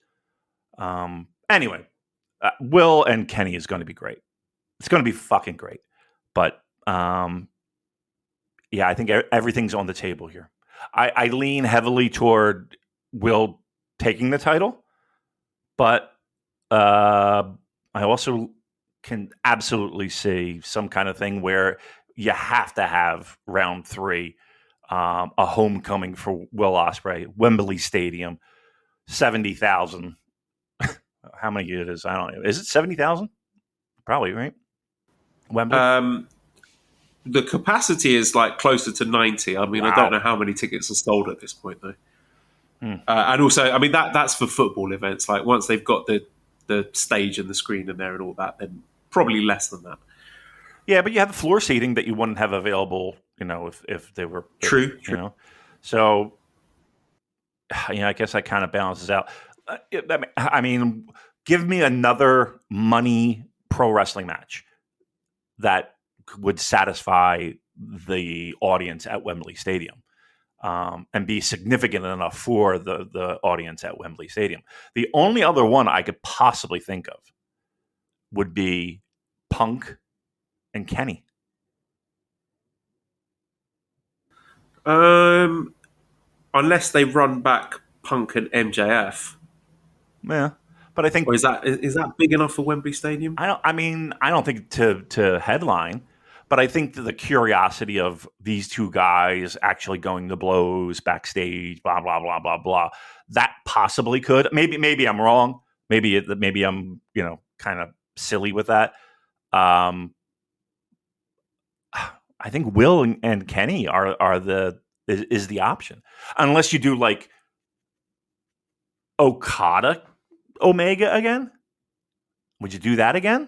Anyway, Will and Kenny is going to be great. It's going to be fucking great. But yeah, I think everything's on the table here. I lean heavily toward Will taking the title, but I also can absolutely see some kind of thing where you have to have round 3, a homecoming for Will Ospreay, Wembley Stadium, 70,000. How many it is? I don't know. Is it 70,000? Probably, right? Wembley. The capacity is like closer to 90. I mean, wow. I don't know how many tickets are sold at this point, though. And also, I mean, that's for football events. Like, once they've got the stage and the screen in there and all that, then probably less than that. Yeah, but you have the floor seating that you wouldn't have available, you know, if they were... True. You know? So, you know, I guess that kind of balances out. I mean, give me another money pro wrestling match that would satisfy the audience at Wembley Stadium and be significant enough for the audience at Wembley Stadium. The only other one I could possibly think of would be Punk and Kenny. Unless they run back Punk and MJF. Yeah. But I think, or is that big enough for Wembley Stadium? I don't think to headline, but I think that the curiosity of these two guys actually going to blows backstage, blah blah blah blah blah, that possibly could. Maybe I'm wrong. Maybe I'm, you know, kind of silly with that. I think Will and Kenny is the option, unless you do like Okada Omega again. Would you do that again?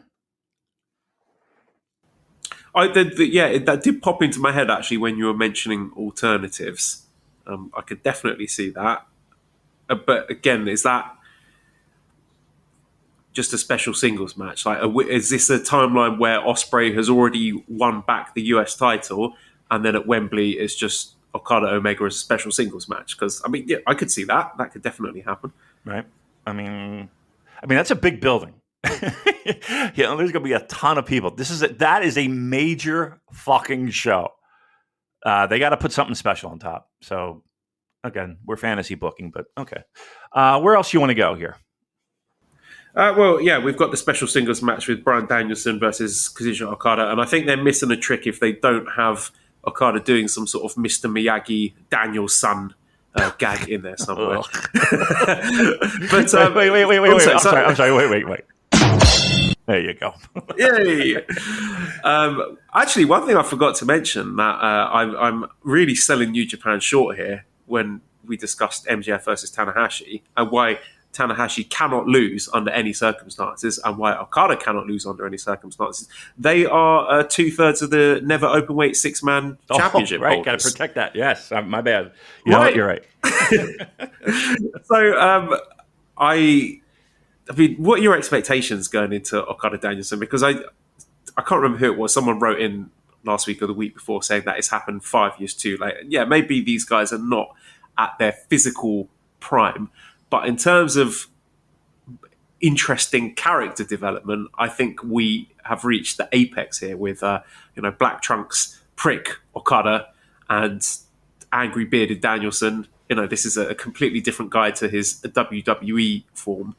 That did pop into my head actually when you were mentioning alternatives. I could definitely see that. But again, is that just a special singles match? Like, is this a timeline where Ospreay has already won back the US title, and then at Wembley it's just Okada Omega as a special singles match? Because I mean, yeah, I could see that. That could definitely happen. Right. I mean that's a big building. You know, there's going to be a ton of people. That is a major fucking show. They got to put something special on top. So again, we're fantasy booking, but okay. Where else you want to go here? We've got the special singles match with Bryan Danielson versus Kazuchika Okada, and I think they're missing a trick if they don't have Okada doing some sort of Mr. Miyagi Daniel's son gag in there somewhere. But wait. I'm sorry. Wait. There you go. Yay! Actually, one thing I forgot to mention that I'm really selling New Japan short here when we discussed MJF versus Tanahashi and why Tanahashi cannot lose under any circumstances and why Okada cannot lose under any circumstances. They are 2/3 of the never openweight 6-man championship right, holders. Got to protect that. Yes, my bad. You know what? You're right. So, I mean, what are your expectations going into Okada Danielson? Because I can't remember who it was. Someone wrote in last week or the week before saying that it's happened 5 years too late. Yeah, maybe these guys are not at their physical prime, but in terms of interesting character development, I think we have reached the apex here with Black Trunks prick Okada and angry bearded Danielson. This is a completely different guy to his WWE form.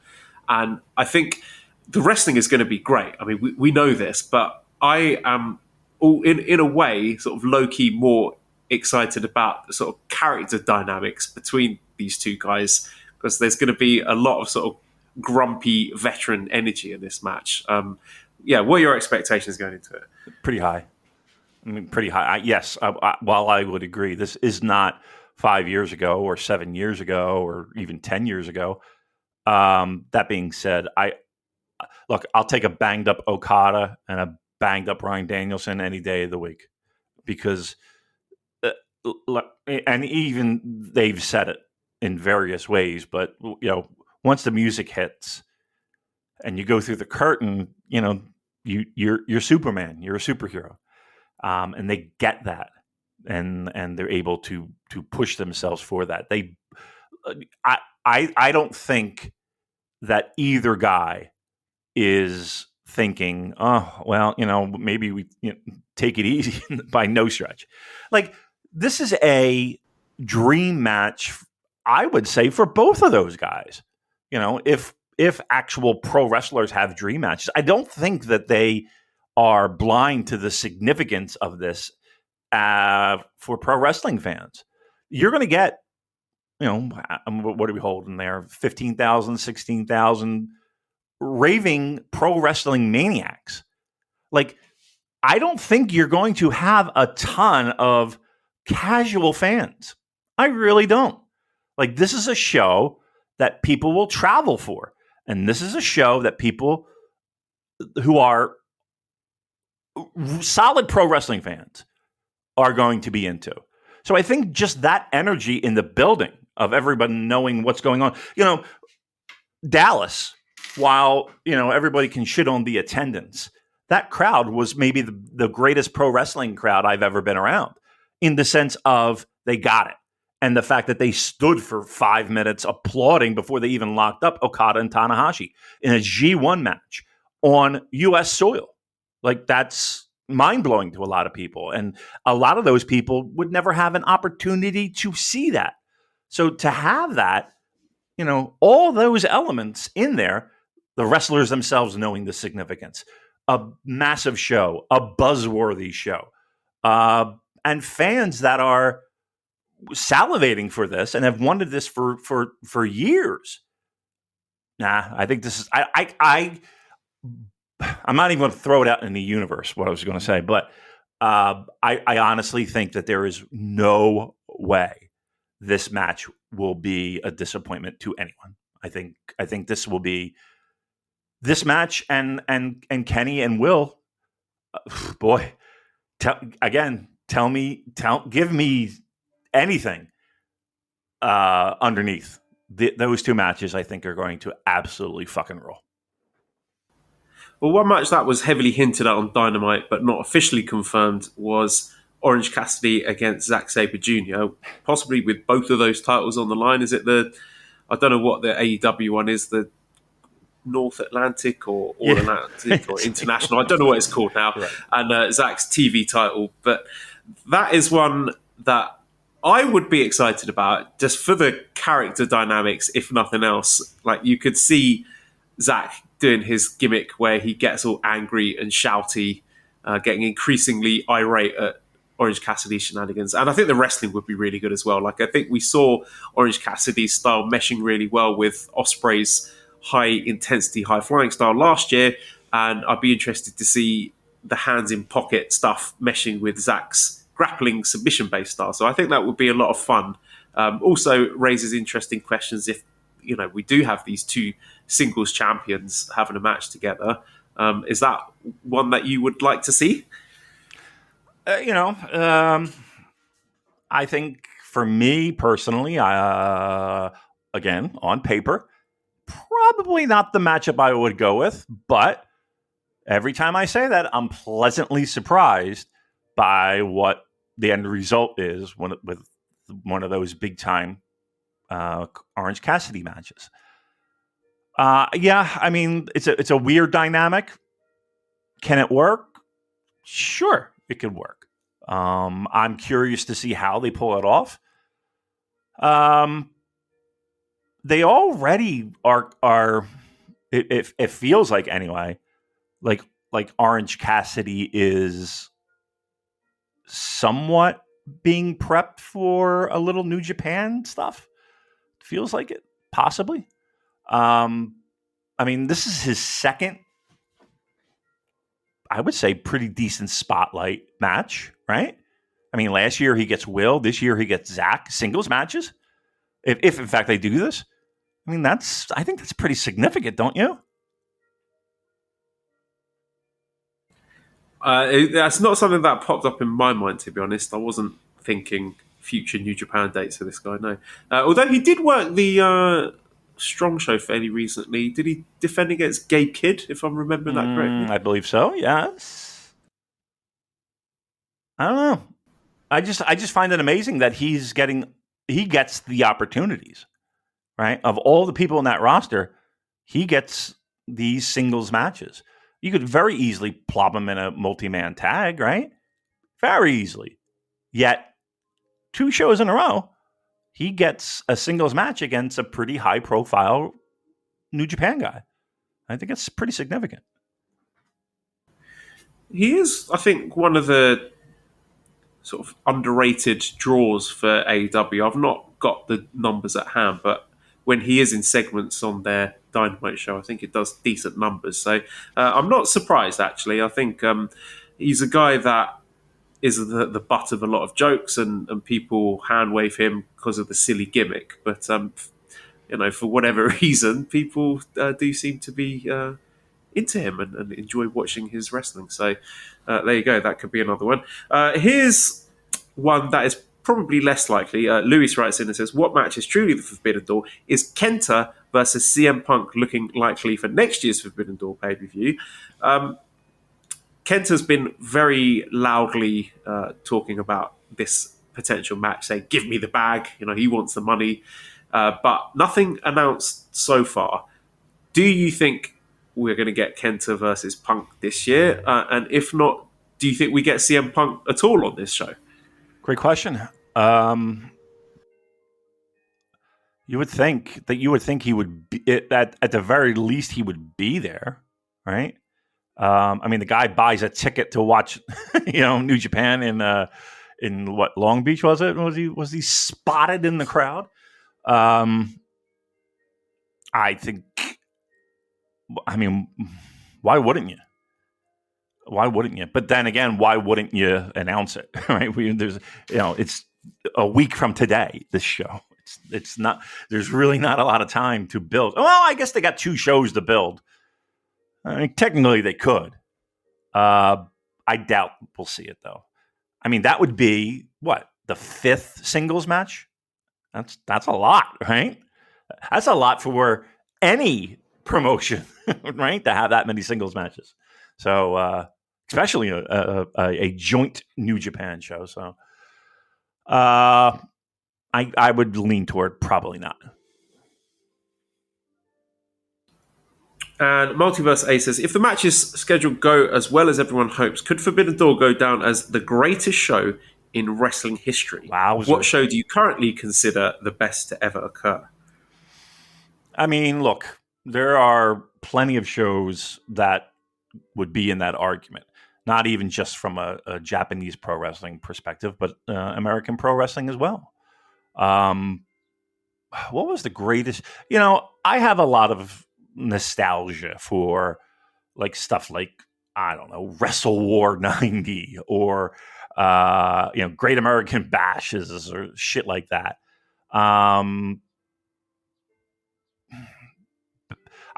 And I think the wrestling is going to be great. I mean, we know this, but I am, in a way, sort of low-key more excited about the sort of character dynamics between these two guys, because there's going to be a lot of sort of grumpy veteran energy in this match. What are your expectations going into it? Pretty high. I mean, pretty high. Yes, while I would agree, this is not 5 years ago or 7 years ago or even 10 years ago. That being said, I'll take a banged up Okada and a banged up Bryan Danielson any day of the week, because, and even they've said it in various ways, but once the music hits and you go through the curtain, you're Superman, you're a superhero, and they get that, and they're able to push themselves for that. I don't think that either guy is thinking, oh, well, maybe we take it easy by no stretch. Like, this is a dream match, I would say, for both of those guys. If actual pro wrestlers have dream matches, I don't think that they are blind to the significance of this for pro wrestling fans. You're going to get, what are we holding there? 15,000, 16,000 raving pro wrestling maniacs. Like, I don't think you're going to have a ton of casual fans. I really don't. Like, this is a show that people will travel for. And this is a show that people who are solid pro wrestling fans are going to be into. So I think just that energy in the building of everybody knowing what's going on. Dallas, while, everybody can shit on the attendance, that crowd was maybe the greatest pro wrestling crowd I've ever been around, in the sense of they got it. And the fact that they stood for 5 minutes applauding before they even locked up Okada and Tanahashi in a G1 match on U.S. soil. Like, that's mind-blowing to a lot of people. And a lot of those people would never have an opportunity to see that. So to have that, all those elements in there, the wrestlers themselves knowing the significance, a massive show, a buzzworthy show, and fans that are salivating for this and have wanted this for years. I think this is, I'm not even going to throw it out in the universe, what I was going to say, but I honestly think that there is no way this match will be a disappointment to anyone. I think this will be this match, and Kenny and Will, boy, give me anything underneath those two matches. I think are going to absolutely fucking roll. Well, one match that was heavily hinted at on Dynamite but not officially confirmed was Orange Cassidy against Zack Sabre Jr., possibly with both of those titles on the line. Is it I don't know what the AEW one is, the North Atlantic or All Atlantic or International. I don't know what it's called now. Right. And Zack's TV title. But that is one that I would be excited about, just for the character dynamics, if nothing else. Like, you could see Zach doing his gimmick where he gets all angry and shouty, getting increasingly irate at Orange Cassidy's shenanigans. And I think the wrestling would be really good as well. Like, I think we saw Orange Cassidy's style meshing really well with Ospreay's high intensity, high flying style last year. And I'd be interested to see the hands in pocket stuff meshing with Zach's grappling submission based style. So I think that would be a lot of fun. Also raises interesting questions if, we do have these two singles champions having a match together. Is that one that you would like to see? I think for me personally, again, on paper, probably not the matchup I would go with, but every time I say that, I'm pleasantly surprised by what the end result is with one of those big time Orange Cassidy matches. I mean, it's a weird dynamic. Can it work? Sure, it could work. I'm curious to see how they pull it off. They already are. It feels like anyway, like Orange Cassidy is somewhat being prepped for a little New Japan stuff. Feels like it, possibly. I mean, this is his second, I would say, pretty decent spotlight match, right? I mean, last year he gets Will. This year he gets Zach. Singles matches. If in fact they do this, I mean, I think that's pretty significant, don't you? That's not something that popped up in my mind, to be honest. I wasn't thinking future New Japan dates for this guy, no. Although he did work the Strong Show fairly recently. Did he defend against Gabe Kidd, if I'm remembering that correctly? I believe so, yes. I don't know. I just find it amazing that he gets the opportunities, right? Of all the people in that roster, he gets these singles matches. You could very easily plop him in a multi-man tag, right? Very easily. Yet, 2 shows in a row, he gets a singles match against a pretty high-profile New Japan guy. I think it's pretty significant. He is, I think, one of the sort of underrated draws for AEW. I've not got the numbers at hand, but when he is in segments on their Dynamite show, I think it does decent numbers. So I'm not surprised, actually. I think he's a guy that is the butt of a lot of jokes, and people hand wave him because of the silly gimmick. But for whatever reason, people do seem to be into him and enjoy watching his wrestling. So there you go. That could be another one. Here's one that is probably less likely. Lewis writes in and says, what match is truly the Forbidden Door? Is Kenta versus CM Punk looking likely for next year's Forbidden Door pay-per-view? Kenta's been very loudly talking about this potential match, saying, give me the bag. He wants the money. But nothing announced so far. Do you think we're going to get Kenta versus Punk this year? And if not, do you think we get CM Punk at all on this show? Great question. You would think he would be, at the very least he would be there, right? I mean, the guy buys a ticket to watch, New Japan in what, Long Beach was it? Was he spotted in the crowd? I think. I mean, why wouldn't you? Why wouldn't you? But then again, why wouldn't you announce it? Right? It's a week from today. This show. It's not. There's really not a lot of time to build. Well, I guess they got 2 shows to build. I mean, technically they could. I doubt we'll see it though. I mean, that would be what, the 5th singles match? That's a lot, right? That's a lot for any promotion, right? To have that many singles matches. So, especially a joint New Japan show. So, I would lean toward probably not. And Multiverse A says, if the matches scheduled go as well as everyone hopes, could Forbidden Door go down as the greatest show in wrestling history. Wow. What show do you currently consider the best to ever occur? I mean, look, there are plenty of shows that would be in that argument. Not even just from a Japanese pro wrestling perspective, but American pro wrestling as well. What was the greatest? I have a lot of nostalgia for like stuff like, I don't know, Wrestle War 90 or Great American Bashes or shit like that.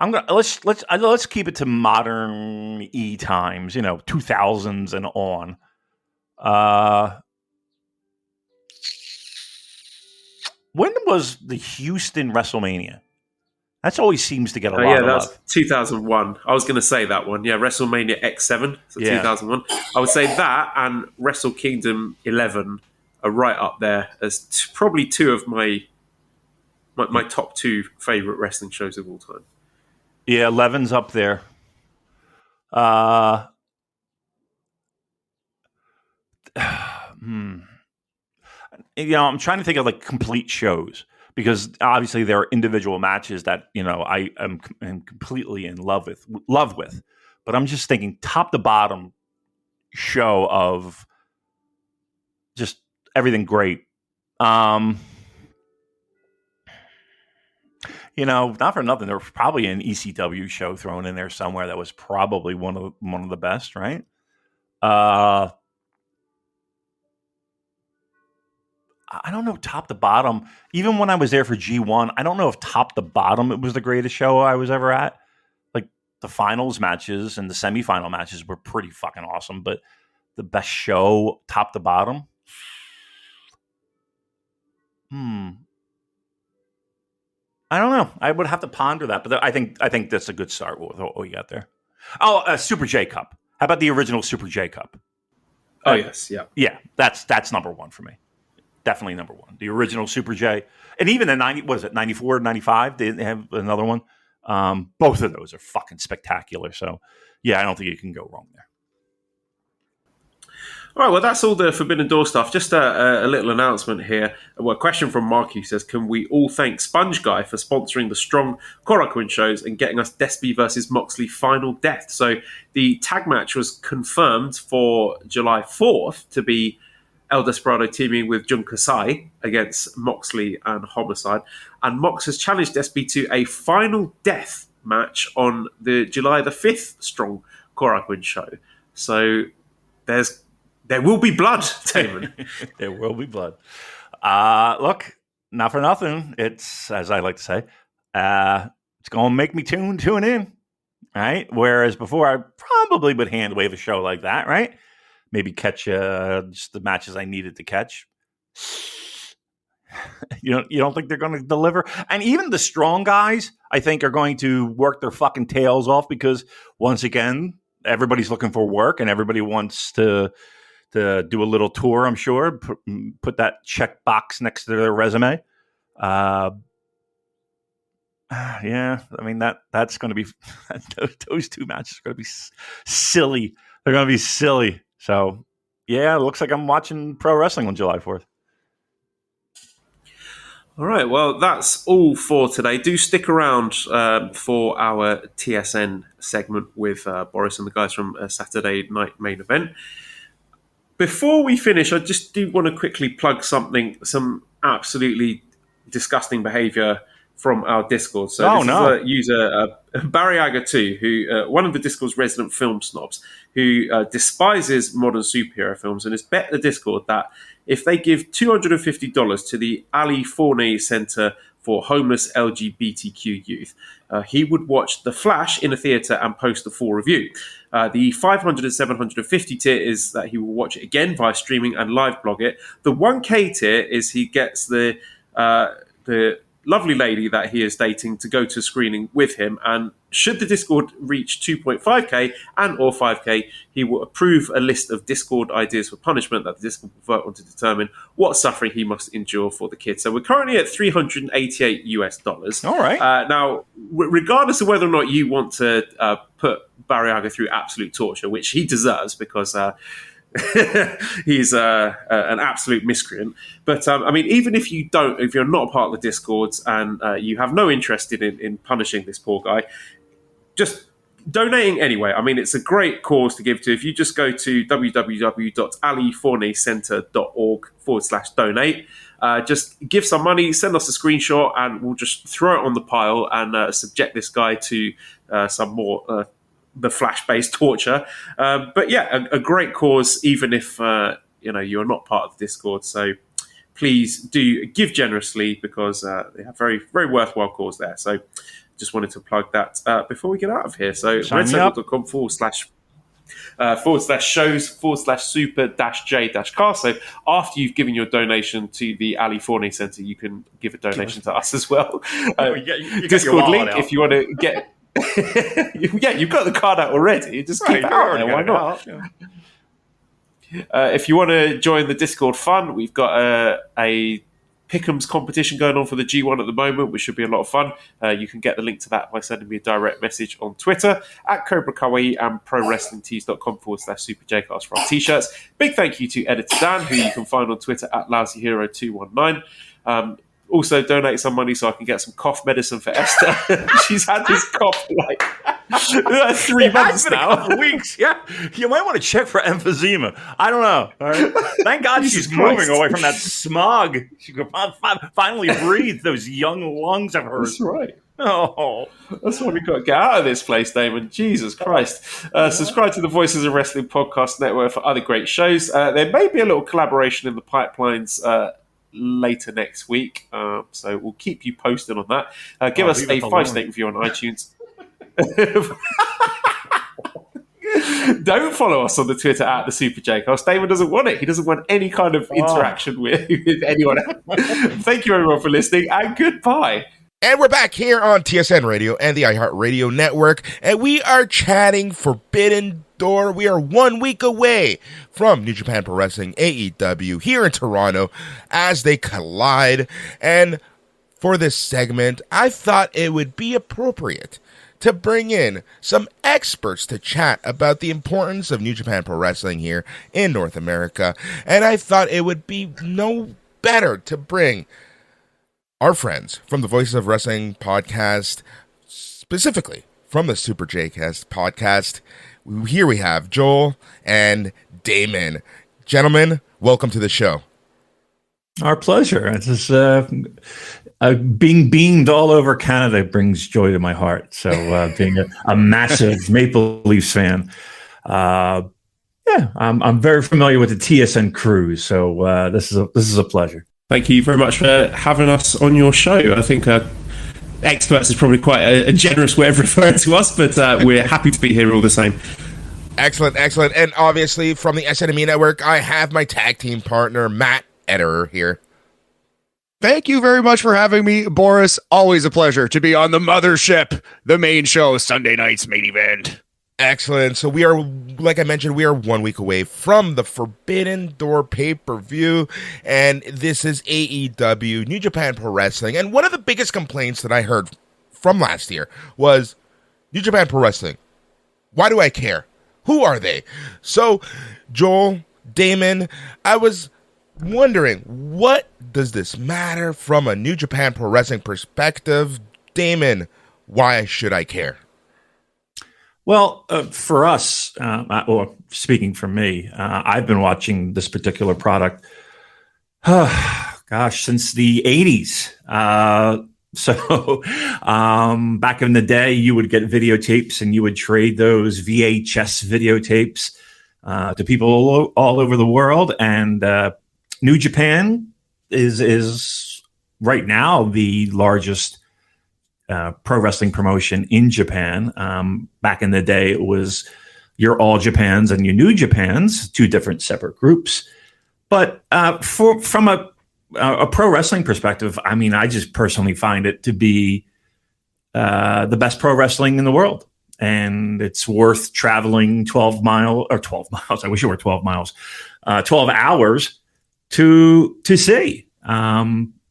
Let's keep it to modern times, 2000s and on. When was the Houston WrestleMania? That always seems to get a lot of that's love. 2001. I was going to say that one. Yeah, WrestleMania X7, so 2001. I would say that and Wrestle Kingdom 11 are right up there as probably two of my top two favorite wrestling shows of all time. Yeah, 11's up there. I'm trying to think of like complete shows because obviously there are individual matches that I am completely in love with. But I'm just thinking top to bottom show of just everything great. Not for nothing, there was probably an ECW show thrown in there somewhere that was probably one of the best, right? I don't know top to bottom. Even when I was there for G1, I don't know if top to bottom it was the greatest show I was ever at. Like the finals matches and the semifinal matches were pretty fucking awesome, but the best show top to bottom? I don't know. I would have to ponder that, but I think that's a good start with what we got there. Oh, Super J Cup. How about the original Super J Cup? Oh, yes, yeah. Yeah, that's number one for me. Definitely number one. The original Super J. And even the 94, 95, they have another one. Both of those are fucking spectacular. So, yeah, I don't think you can go wrong there. All right, well, that's all the Forbidden Door stuff. Just a little announcement here. A question from Mark who says, can we all thank Sponge Guy for sponsoring the Strong Korakuen shows and getting us Despy versus Moxley Final Death? So the tag match was confirmed for July 4th to be El Desperado teaming with Jun Kasai against Moxley and Homicide. And Mox has challenged Despy to a Final Death match on the July the 5th Strong Korakuen show. So there will be blood, Damon. There will be blood. Look, not for nothing. It's, as I like to say, it's going to make me tune in, right? Whereas before, I probably would hand wave a show like that, right? Maybe catch just the matches I needed to catch. You don't think they're going to deliver? And even the strong guys, I think, are going to work their fucking tails off because, once again, everybody's looking for work and everybody wants to do a little tour, I'm sure, put that check box next to their resume. Yeah, I mean, that's going to be – those two matches are going to be silly. They're going to be silly. So, yeah, it looks like I'm watching pro wrestling on July 4th. All right, well, that's all for today. Do stick around for our TSN segment with Boris and the guys from Saturday Night Main Event. Before we finish, I just do want to quickly plug some absolutely disgusting behaviour from our Discord. So this is a user, Barry Aga2, who one of the Discord's resident film snobs, who despises modern superhero films and has bet the Discord that if they give $250 to the Ali Forney Centre for Homeless LGBTQ Youth, he would watch The Flash in a theatre and post a full review. The 500 and 750 tier is that he will watch it again via streaming and live blog it. The 1K tier is he gets the lovely lady that he is dating to go to screening with him, and should the Discord reach 2.5k and or 5k, he will approve a list of Discord ideas for punishment that the Discord will vote on to determine what suffering he must endure for the kid. So we're currently at $388. All right. Now, regardless of whether or not you want to put Barry Aga through absolute torture, which he deserves because He's an absolute miscreant. But I mean, even if you're not a part of the Discords and you have no interest in punishing this poor guy, just donating anyway. I mean, it's a great cause to give to. If you just go to www.aliforneycenter.org/donate, just give some money, send us a screenshot, and we'll just throw it on the pile and subject this guy to some more the flash-based torture. But yeah, a great cause, even if you're not part of the Discord. So please do give generously, because they have very, very worthwhile cause there. So just wanted to plug that before we get out of here. So redcircle.com/shows/super-j-cast. So after you've given your donation to the Ali Forney Centre, you can give a donation to us as well. You Discord link if you want to get. Yeah, you've got the card out already. Just keep it out there. Why not? If you want to join the Discord fun, we've got a Pick'ems competition going on for the G1 at the moment, which should be a lot of fun. You can get the link to that by sending me a direct message on Twitter at Cobra Kawaii and ProWrestlingTees.com/SuperJcast for our t-shirts. Big thank you to Editor Dan, who you can find on Twitter at LousyHero219. Also, donate some money so I can get some cough medicine for Esther. She's had this cough for like 3 months now. A couple weeks. Yeah, you might want to check for emphysema. I don't know. All right. Thank God she's moving away from that smog. She could finally breathe those young lungs of hers. That's right. Oh, that's why we've got to get out of this place, Damon. Jesus Christ. Subscribe to the Voices of Wrestling Podcast Network for other great shows. There may be a little collaboration in the pipelines later next week, so we'll keep you posted on that. Give us a 5-star review on iTunes. Don't follow us on the Twitter at the Super J-Cast. Damon doesn't want it. He doesn't want any kind of interaction with anyone else. Thank you everyone for listening, and goodbye. And we're back here on TSN Radio and the iHeartRadio Network, and we are chatting Forbidden Door. We are 1 week away from New Japan Pro Wrestling AEW here in Toronto as they collide. And for this segment, I thought it would be appropriate to bring in some experts to chat about the importance of New Japan Pro Wrestling here in North America. And I thought it would be no better to bring our friends from the Voices of Wrestling podcast, specifically from the Super J-Cast podcast. Here we have Joel and Damon. Gentlemen, welcome to the show. our pleasure. It's just, being beamed all over Canada brings joy to my heart. So being a massive Maple Leafs fan, I'm very familiar with the TSN crew. So this is a pleasure. Thank you very much for having us on your show. I think experts is probably quite a generous way of referring to us, but we're happy to be here all the same. Excellent. And obviously from the SNME Network, I have my tag team partner, Matt Ederer, here. Thank you very much for having me, Boris. Always a pleasure to be on the mothership, the main show, Sunday night's main event. Excellent. So we are, like I mentioned, we are 1 week away from the Forbidden Door pay-per-view, and this is AEW, New Japan Pro Wrestling. And one of the biggest complaints that I heard from last year was, New Japan Pro Wrestling, why do I care? Who are they? So, Joel, Damon, I was wondering, what does this matter from a New Japan Pro Wrestling perspective? Damon, why should I care? Well, for us, or speaking for me, I've been watching this particular product, since the 80s. So back in the day, you would get videotapes and you would trade those VHS videotapes to people all over the world. And New Japan is right now the largest pro wrestling promotion in Japan. Back in the day, it was your All Japans and your New Japans, two different separate groups. But from a pro wrestling perspective, I mean, I just personally find it to be the best pro wrestling in the world. And it's worth traveling 12 miles. I wish it were 12 miles, 12 hours to see.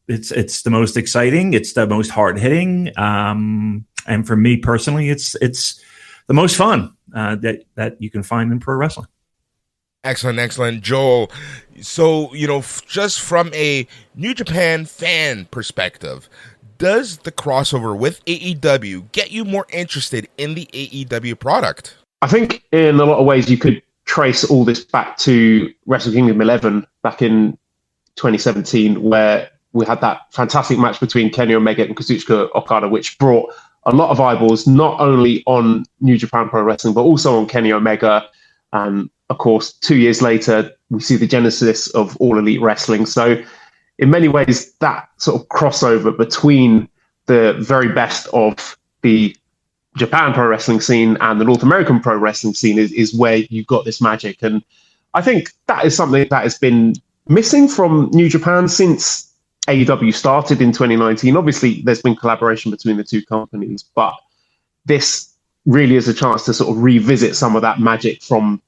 It's the most exciting. It's the most hard hitting. And for me personally, it's the most fun that you can find in pro wrestling. Excellent, Joel. So, just from a New Japan fan perspective, does the crossover with AEW get you more interested in the AEW product? I think in a lot of ways you could trace all this back to Wrestle Kingdom 11 back in 2017, where we had that fantastic match between Kenny Omega and Kazuchika Okada, which brought a lot of eyeballs, not only on New Japan Pro Wrestling, but also on Kenny Omega. And of course, 2 years later, we see the genesis of All Elite Wrestling. So in many ways, that sort of crossover between the very best of the Japan pro wrestling scene and the North American pro wrestling scene is where you've got this magic. And I think that is something that has been missing from New Japan since AEW started in 2019. Obviously, there's been collaboration between the two companies, but this really is a chance to sort of revisit some of that magic from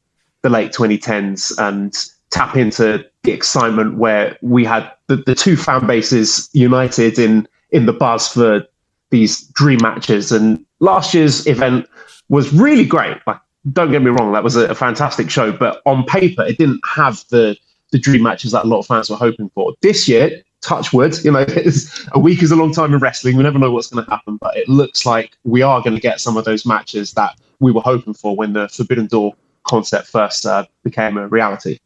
the late 2010s and tap into the excitement where we had the two fan bases united in the buzz for these dream matches. And last year's event was really great. Like, don't get me wrong, that was a fantastic show, but on paper, it didn't have the dream matches that a lot of fans were hoping for. This year, touch wood, a week is a long time in wrestling. We never know what's going to happen, but it looks like we are going to get some of those matches that we were hoping for when the Forbidden Door concept first became a reality.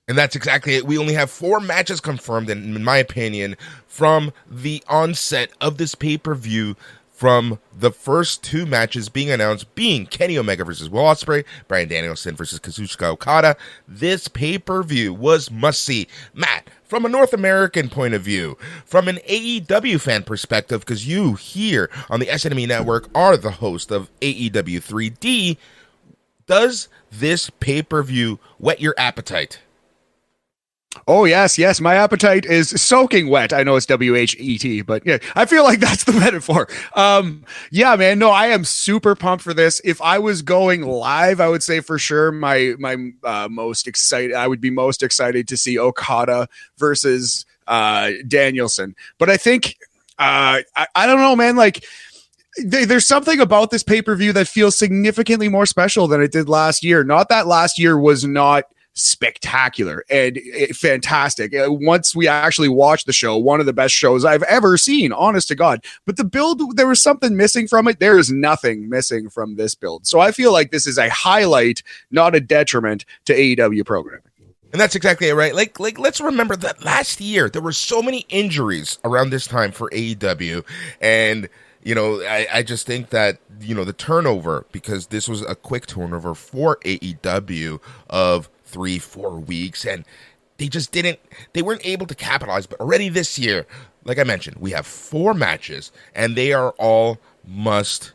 And that's exactly it. We only have 4 matches confirmed, and in my opinion, from the onset of this pay-per-view, from the first 2 matches being announced being Kenny Omega versus Will Ospreay, Bryan Danielson versus Kazuchika Okada, this pay-per-view was must-see. Matt, from a North American point of view, from an AEW fan perspective, because you here on the SNME Network are the host of AEW 3D, does this pay-per-view whet your appetite? Oh, yes. My appetite is soaking wet. I know it's WHET, but yeah, I feel like that's the metaphor. Yeah, man. No, I am super pumped for this. If I was going live, I would say for sure my most excited, I would be most excited to see Okada versus Danielson. But I think, I don't know, man, like, there's something about this pay-per-view that feels significantly more special than it did last year. Not that last year was not spectacular and fantastic. Once we actually watched the show, one of the best shows I've ever seen, honest to God. But the build, there was something missing from it. There is nothing missing from this build. So I feel like this is a highlight, not a detriment to AEW programming. And that's exactly it, right? Like let's remember that last year there were so many injuries around this time for AEW, and I just think that, the turnover, because this was a quick turnover for AEW of 3-4 weeks, and they weren't able to capitalize. But already this year, like I mentioned, we have 4 matches, and they are all must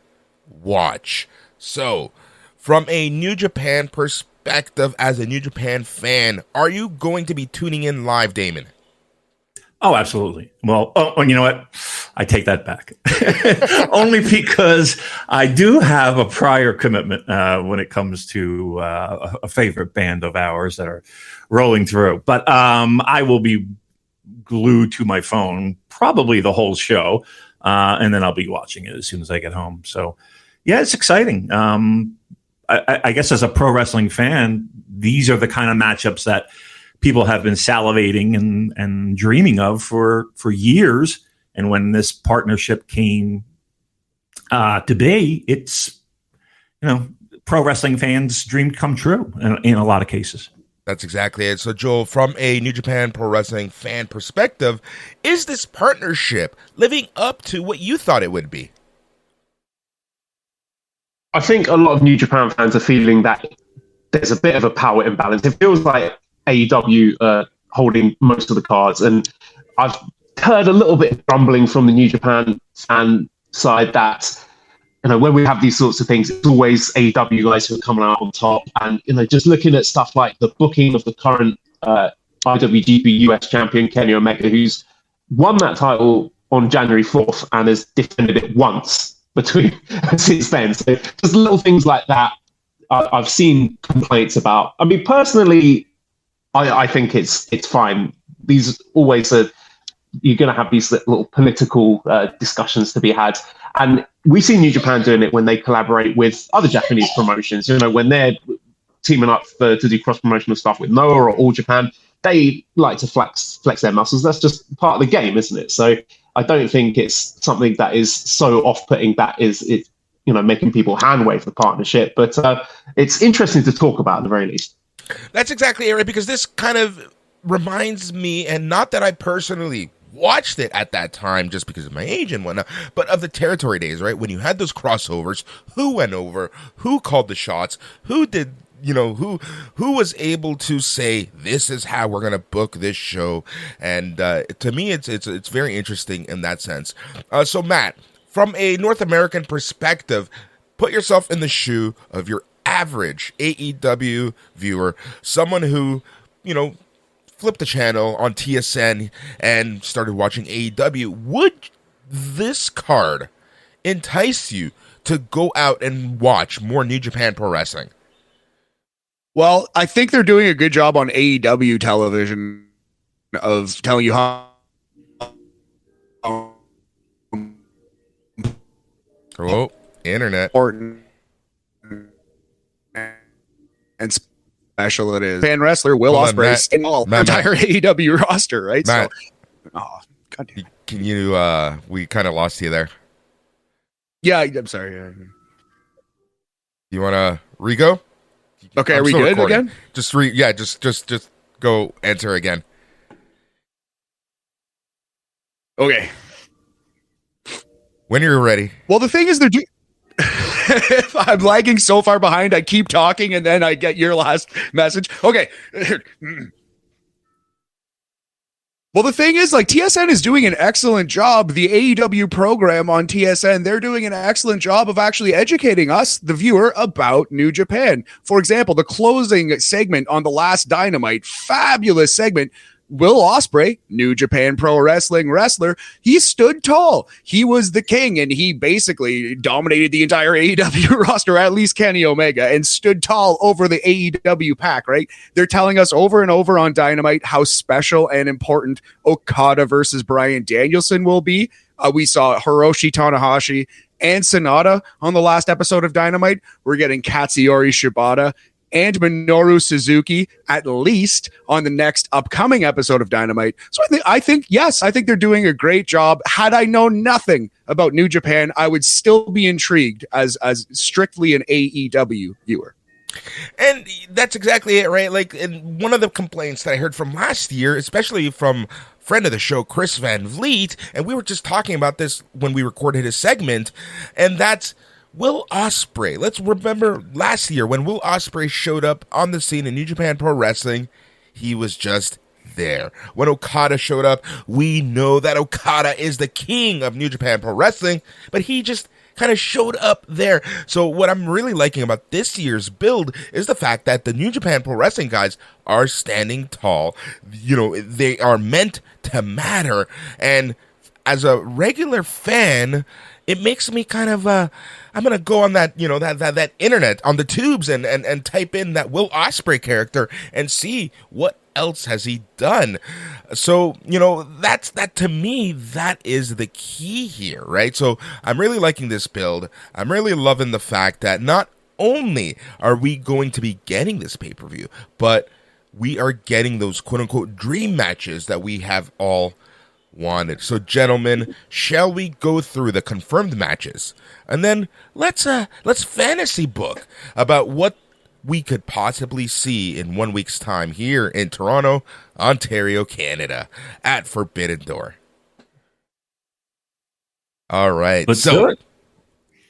watch. So, from a New Japan perspective, as a New Japan fan, are you going to be tuning in live, Damon? Oh, absolutely. Well, you know what? I take that back. Only because I do have a prior commitment when it comes to a favorite band of ours that are rolling through. But I will be glued to my phone probably the whole show, and then I'll be watching it as soon as I get home. So, yeah, it's exciting. I guess as a pro wrestling fan, these are the kind of matchups that people have been salivating and dreaming of for years. And when this partnership came to be, it's, pro wrestling fans' dream come true in a lot of cases. That's exactly it. So, Joel, from a New Japan Pro Wrestling fan perspective, is this partnership living up to what you thought it would be? I think a lot of New Japan fans are feeling that there's a bit of a power imbalance. It feels like AEW holding most of the cards, and I've heard a little bit of grumbling from the New Japan fan side that when we have these sorts of things, it's always AEW guys who are coming out on top. And just looking at stuff like the booking of the current IWGP US champion Kenny Omega, who's won that title on January 4th and has defended it once since then. So just little things like that I've seen complaints about. I mean, personally, I think it's fine. These always you're going to have these little political discussions to be had. And we see New Japan doing it when they collaborate with other Japanese promotions. When they're teaming up to do cross-promotional stuff with Noah or All Japan, they like to flex their muscles. That's just part of the game, isn't it? So I don't think it's something that is so off-putting that it making people hand-wave the partnership. But it's interesting to talk about at the very least. That's exactly it, right? Because this kind of reminds me, and not that I personally watched it at that time just because of my age and whatnot, but of the territory days, right? When you had those crossovers, who went over, who called the shots, who did, who was able to say, this is how we're going to book this show. And to me, it's very interesting in that sense. So Matt, from a North American perspective, put yourself in the shoe of your average AEW viewer, someone who, flipped the channel on TSN and started watching AEW. Would this card entice you to go out and watch more New Japan Pro Wrestling? Well, I think they're doing a good job on AEW television of telling you how internet important and special it is. Fan wrestler Will Ospreay in all entire AEW roster, right? Matt, God damn. can you? We kind of lost you there. Yeah, I'm sorry. Yeah. You want to re-go? Okay, are we good again? Just go enter again. Okay. When you're ready. Well, the thing is, they're if I'm lagging so far behind, I keep talking and then I get your last message. Okay. Well, the thing is, TSN is doing an excellent job. The AEW program on TSN, they're doing an excellent job of actually educating us, the viewer, about New Japan. For example, the closing segment on the last Dynamite, fabulous segment. Will Ospreay, New Japan Pro Wrestling wrestler, he stood tall. He was the king, and he basically dominated the entire AEW roster, at least Kenny Omega, and stood tall over the AEW pack, right? They're telling us over and over on Dynamite how special and important Okada versus Bryan Danielson will be. We saw Hiroshi Tanahashi and Sonata on the last episode of Dynamite. We're getting Katsuyori Shibata and Minoru Suzuki, at least, on the next upcoming episode of Dynamite. So I think they're doing a great job. Had I known nothing about New Japan, I would still be intrigued as strictly an AEW viewer. And that's exactly it, right? And one of the complaints that I heard from last year, especially from friend of the show, Chris Van Vliet, and we were just talking about this when we recorded his segment, and that's Will Ospreay. Let's remember last year when Will Ospreay showed up on the scene in New Japan Pro Wrestling, he was just there. When Okada showed up, we know that Okada is the king of New Japan Pro Wrestling, but he just kind of showed up there. So what I'm really liking about this year's build is the fact that the New Japan Pro Wrestling guys are standing tall. They are meant to matter. And as a regular fan, it makes me kind of, I'm going to go on that, that internet on the tubes and type in that Will Ospreay character and see what else has he done. So, that to me, that is the key here, right? So I'm really liking this build. I'm really loving the fact that not only are we going to be getting this pay-per-view, but we are getting those quote-unquote dream matches that we have all wanted. So, gentlemen, shall we go through the confirmed matches, and then let's fantasy book about what we could possibly see in 1 week's time here in Toronto, Ontario, Canada, at Forbidden Door. All right, let's do it.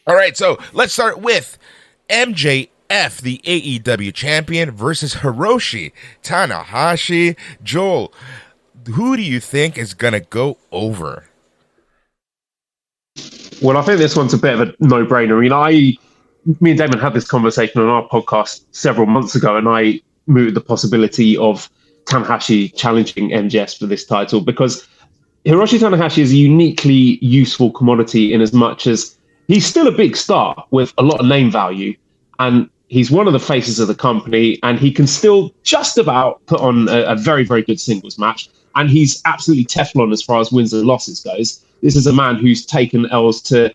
All right, so let's start with MJF, the AEW champion, versus Hiroshi Tanahashi. Joel, who do you think is going to go over? Well, I think this one's a bit of a no-brainer. Me and Damon had this conversation on our podcast several months ago, and I mooted the possibility of Tanahashi challenging MJF for this title, because Hiroshi Tanahashi is a uniquely useful commodity in as much as he's still a big star with a lot of name value, and he's one of the faces of the company, and he can still just about put on a very, very good singles match. And he's absolutely Teflon as far as wins and losses goes. This is a man who's taken L's to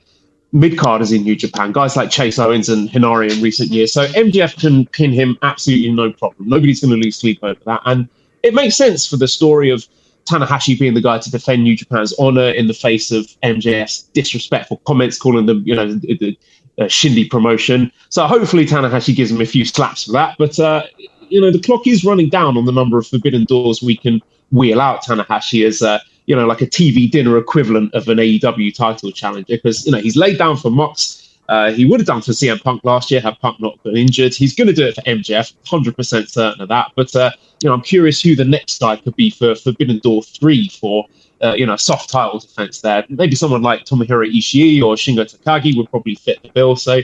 mid-carders in New Japan, guys like Chase Owens and Hinari in recent years. So MJF can pin him absolutely no problem. Nobody's going to lose sleep over that. And it makes sense for the story of Tanahashi being the guy to defend New Japan's honor in the face of MJF's disrespectful comments, calling them, the shindy promotion. So hopefully Tanahashi gives him a few slaps for that. But, the clock is running down on the number of Forbidden Doors we can wheel out Tanahashi as, like a TV dinner equivalent of an AEW title challenger. Because, he's laid down for Mox. He would have done for CM Punk last year had Punk not been injured. He's going to do it for MJF, 100% certain of that. But, I'm curious who the next guy could be for Forbidden Door 3 for, soft title defense there. Maybe someone like Tomohiro Ishii or Shingo Takagi would probably fit the bill. So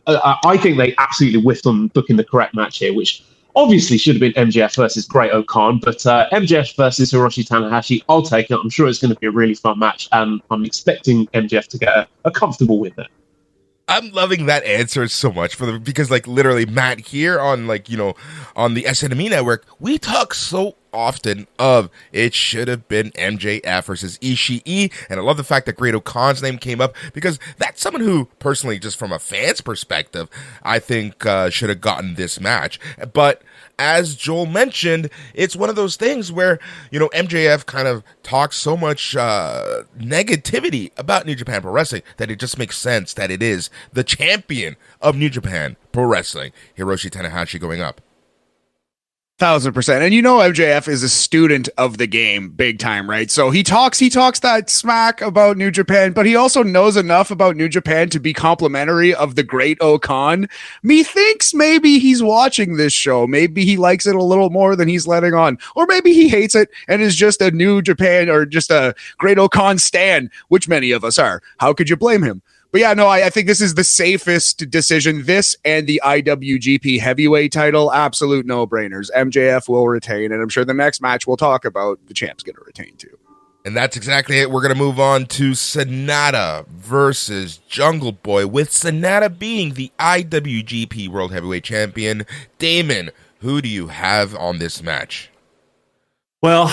I think they absolutely whiffed on booking the correct match here, which obviously should have been MJF versus Great-O-Khan. But MJF versus Hiroshi Tanahashi, I'll take it. I'm sure it's going to be a really fun match. And I'm expecting MJF to get a comfortable win there. I'm loving that answer so much because literally Matt here on on the SNME network, we talk so often of it should have been MJF versus Ishii, and I love the fact that Great-O-Khan's name came up because that's someone who personally, just from a fan's perspective, I think should have gotten this match. But as Joel mentioned, it's one of those things where, MJF kind of talks so much negativity about New Japan Pro Wrestling that it just makes sense that it is the champion of New Japan Pro Wrestling, Hiroshi Tanahashi, going up. 1,000%. And MJF is a student of the game big time, right? So he talks that smack about New Japan, but he also knows enough about New Japan to be complimentary of the Great-O-Khan. Methinks maybe he's watching this show. Maybe he likes it a little more than he's letting on. Or maybe he hates it and is just a New Japan or just a Great-O-Khan stan, which many of us are. How could you blame him? But yeah, no, I think this is the safest decision. This and the IWGP heavyweight title, absolute no-brainers. MJF will retain, and I'm sure the next match we'll talk about, the champ's going to retain too. And that's exactly it. We're going to move on to Sonata versus Jungle Boy, with Sonata being the IWGP World Heavyweight Champion. Damon, who do you have on this match? Well,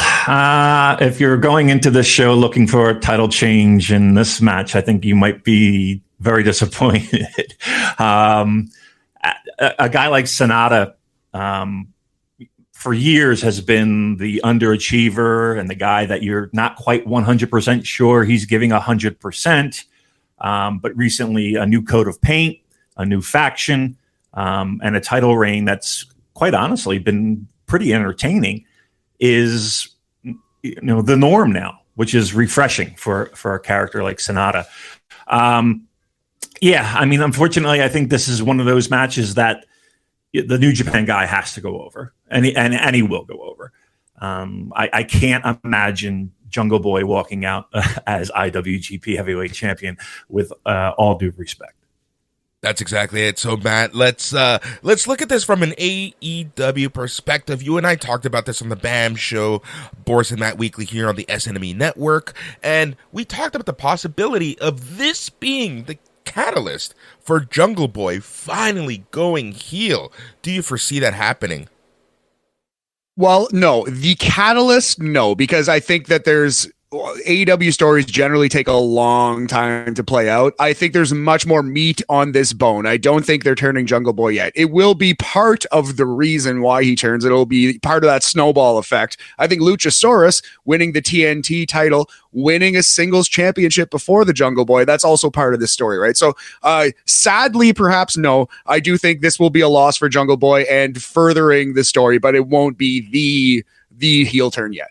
if you're going into this show looking for a title change in this match, I think you might be very disappointed. A guy like Sonata, for years has been the underachiever and the guy that you're not quite 100% sure he's giving 100%. But recently a new coat of paint, a new faction, and a title reign that's quite honestly been pretty entertaining is the norm now, which is refreshing for a character like Sonata. Unfortunately, I think this is one of those matches that the New Japan guy has to go over, and he will go over. I can't imagine Jungle Boy walking out as IWGP Heavyweight Champion, with all due respect. That's exactly it. So, Matt, let's look at this from an AEW perspective. You and I talked about this on the BAM show, Boris and Matt Weekly, here on the SNME network, and we talked about the possibility of this being the catalyst for Jungle Boy finally going heel. Do you foresee that happening? Well, no. The catalyst, no, because I think that AEW stories generally take a long time to play out. I think there's much more meat on this bone. I don't think they're turning Jungle Boy yet. It will be part of the reason why he turns. It'll be part of that snowball effect. I think Luchasaurus winning the TNT title, winning a singles championship before the Jungle Boy, that's also part of this story, right? So sadly, perhaps no. I do think this will be a loss for Jungle Boy and furthering the story, but it won't be the heel turn yet.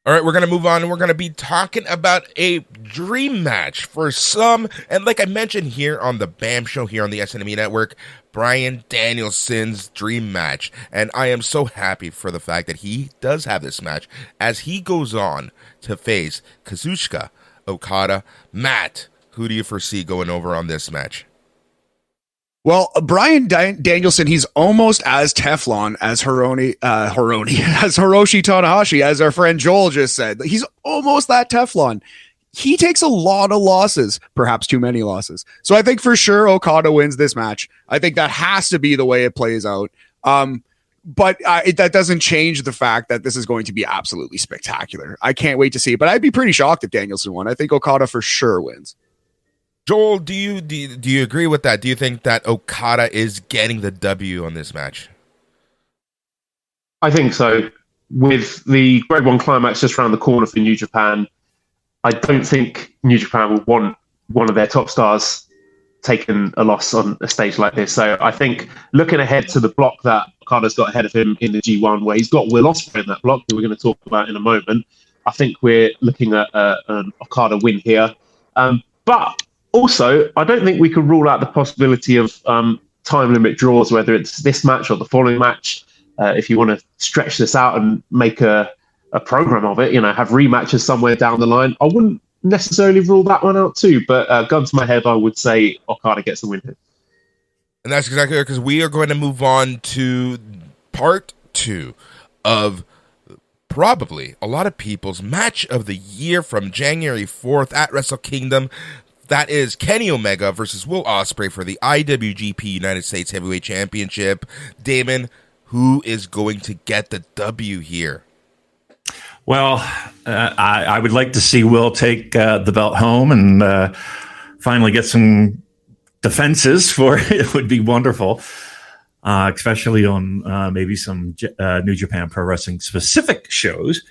All right, we're going to move on, and we're going to be talking about a dream match for some. And like I mentioned here on the BAM show here on the SNME network, Bryan Danielson's dream match. And I am so happy for the fact that he does have this match as he goes on to face Kazuchika Okada. Matt, who do you foresee going over on this match? Well, Bryan Danielson, he's almost as Teflon as Hiroshi Tanahashi, as our friend Joel just said. He's almost that Teflon. He takes a lot of losses, perhaps too many losses. So I think for sure Okada wins this match. I think that has to be the way it plays out. But that doesn't change the fact that this is going to be absolutely spectacular. I can't wait to see it, but I'd be pretty shocked if Danielson won. I think Okada for sure wins. Joel, do you agree with that? Do you think that Okada is getting the W on this match? I think so. With the Grade 1 climax just around the corner for New Japan, I don't think New Japan will want one of their top stars taking a loss on a stage like this. So I think looking ahead to the block that Okada's got ahead of him in the G1, where he's got Will Ospreay in that block, that we're going to talk about in a moment, I think we're looking at an Okada win here. But also, I don't think we can rule out the possibility of time limit draws, whether it's this match or the following match. If you want to stretch this out and make a program of it, have rematches somewhere down the line, I wouldn't necessarily rule that one out too. But gun to my head, I would say Okada gets the win here. And that's exactly right, because we are going to move on to part 2 of probably a lot of people's match of the year from January 4th at Wrestle Kingdom. That is Kenny Omega versus Will Ospreay for the IWGP United States Heavyweight Championship. Damon, who is going to get the W here? Well, I would like to see Will take the belt home and finally get some defenses for it. It would be wonderful, especially on maybe some New Japan Pro Wrestling specific shows.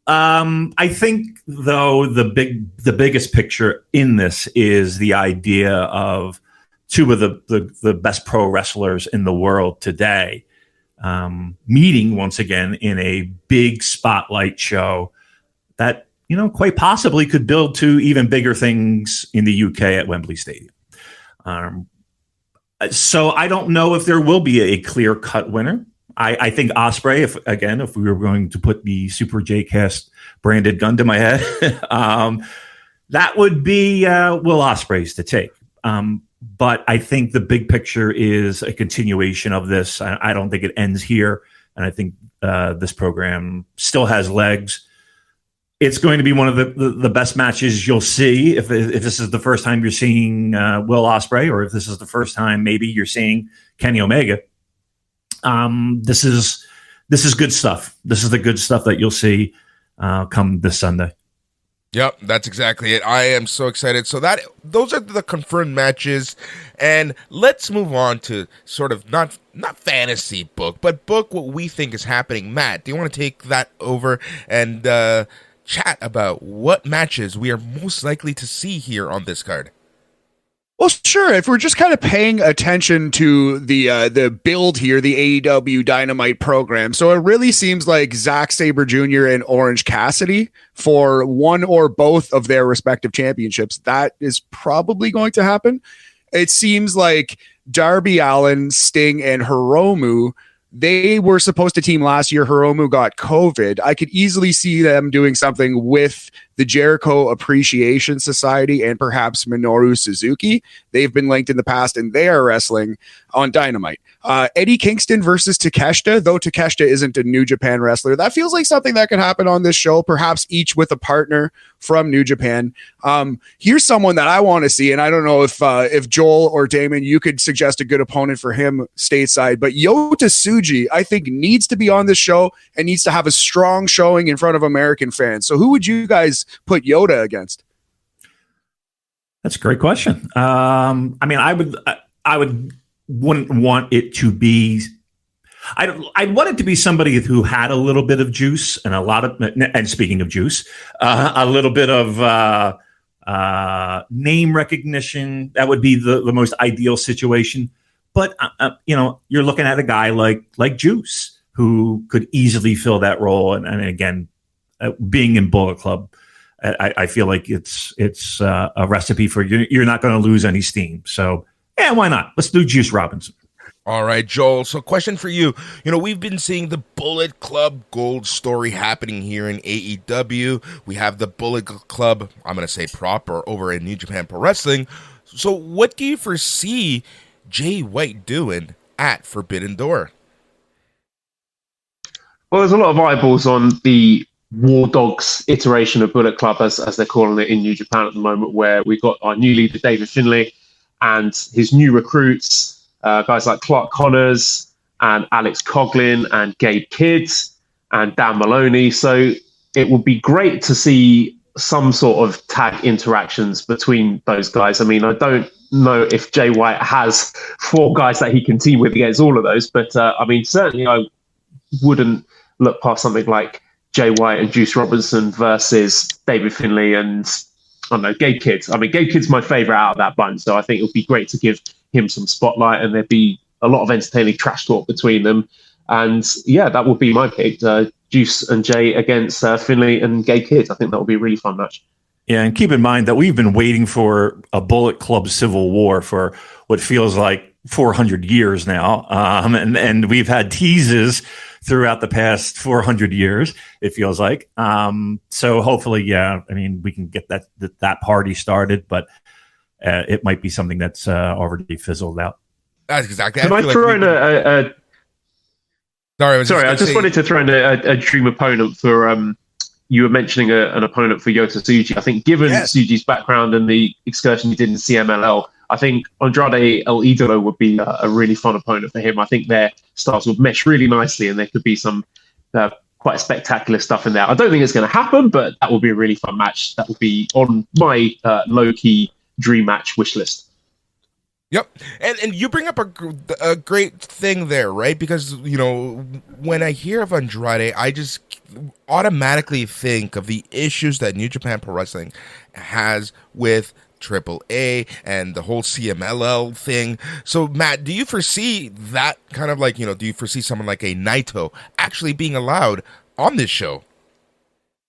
I think, though, the biggest picture in this is the idea of two of the best pro wrestlers in the world today meeting once again in a big spotlight show that, quite possibly could build to even bigger things in the UK at Wembley Stadium. So I don't know if there will be a clear-cut winner. I think Ospreay, if we were going to put the Super J-Cast branded gun to my head, that would be Will Ospreay's to take. But I think the big picture is a continuation of this. I don't think it ends here. And I think this program still has legs. It's going to be one of the best matches you'll see if this is the first time you're seeing Will Ospreay, or if this is the first time maybe you're seeing Kenny Omega. This is good stuff. This is the good stuff that you'll see come this Sunday. Yep, that's exactly it. I am so excited. So those are the confirmed matches, and let's move on to sort of not fantasy book, but book what we think is happening. Matt, do you want to take that over and chat about what matches we are most likely to see here on this card? Well, sure. If we're just kind of paying attention to the build here, the AEW Dynamite program, so it really seems like Zack Sabre Jr. and Orange Cassidy for one or both of their respective championships. That is probably going to happen. It seems like Darby Allin, Sting, and Hiromu, they were supposed to team last year. Hiromu got COVID. I could easily see them doing something with the Jericho Appreciation Society and perhaps Minoru Suzuki. They've been linked in the past, and they are wrestling on Dynamite. Eddie Kingston versus Takeshita, though Takeshita isn't a New Japan wrestler. That feels like something that could happen on this show, perhaps each with a partner from New Japan. Here's someone that I want to see, and I don't know if Joel or Damon, you could suggest a good opponent for him stateside, but Yota Tsuji, I think, needs to be on this show and needs to have a strong showing in front of American fans. So who would you guys put Yota against? That's a great question. I mean, I wouldn't want it to be. I'd want it to be somebody who had a little bit of juice and and speaking of juice, a little bit of name recognition. That would be the most ideal situation. But you're looking at a guy like Juice, who could easily fill that role. And again, being in Bullet Club, I feel like it's a recipe for you're not going to lose any steam. So yeah, why not? Let's do Juice Robinson. All right, Joel. So question for you. We've been seeing the Bullet Club Gold story happening here in AEW. We have the Bullet Club, I'm going to say proper, over in New Japan Pro Wrestling. So what do you foresee Jay White doing at Forbidden Door? Well, there's a lot of eyeballs on the War Dogs iteration of Bullet Club, as they're calling it in New Japan at the moment, where we've got our new leader, David Finlay, and his new recruits, guys like Clark Connors and Alex Coughlin and Gabe Kidd and Dan Maloney. So it would be great to see some sort of tag interactions between those guys. I mean, I don't know if Jay White has 4 guys that he can team with against all of those, but I mean, certainly I wouldn't look past something like Jay White and Juice Robinson versus David Finlay and, I don't know, Gabe Kidd. I mean, Gabe Kidd's my favorite out of that bunch, so I think it would be great to give him some spotlight, and there'd be a lot of entertaining trash talk between them. And yeah, that would be my pick. Juice and Jay against Finlay and Gabe Kidd. I think that would be a really fun match. Yeah, and keep in mind that we've been waiting for a Bullet Club civil war for what feels like 400 years now. And we've had teases throughout the past 400 years, it feels like. So hopefully, yeah, I mean, we can get that party started, but it might be something that's already fizzled out. That's exactly. Can I throw in a Sorry, I just wanted to throw in a dream opponent for you were mentioning an opponent for Yota Tsuji. I think given Tsuji's background and the excursion he did in CMLL, I think Andrade El Idolo would be a really fun opponent for him. I think their styles would mesh really nicely, and there could be some quite spectacular stuff in there. I don't think it's going to happen, but that would be a really fun match. That would be on my low-key dream match wish list. Yep, and you bring up a great thing there, right? Because, you know, when I hear of Andrade, I just automatically think of the issues that New Japan Pro Wrestling has with AAA and the whole CMLL thing. So, Matt, do you foresee that kind of like, you know, do you foresee someone like a Naito actually being allowed on this show?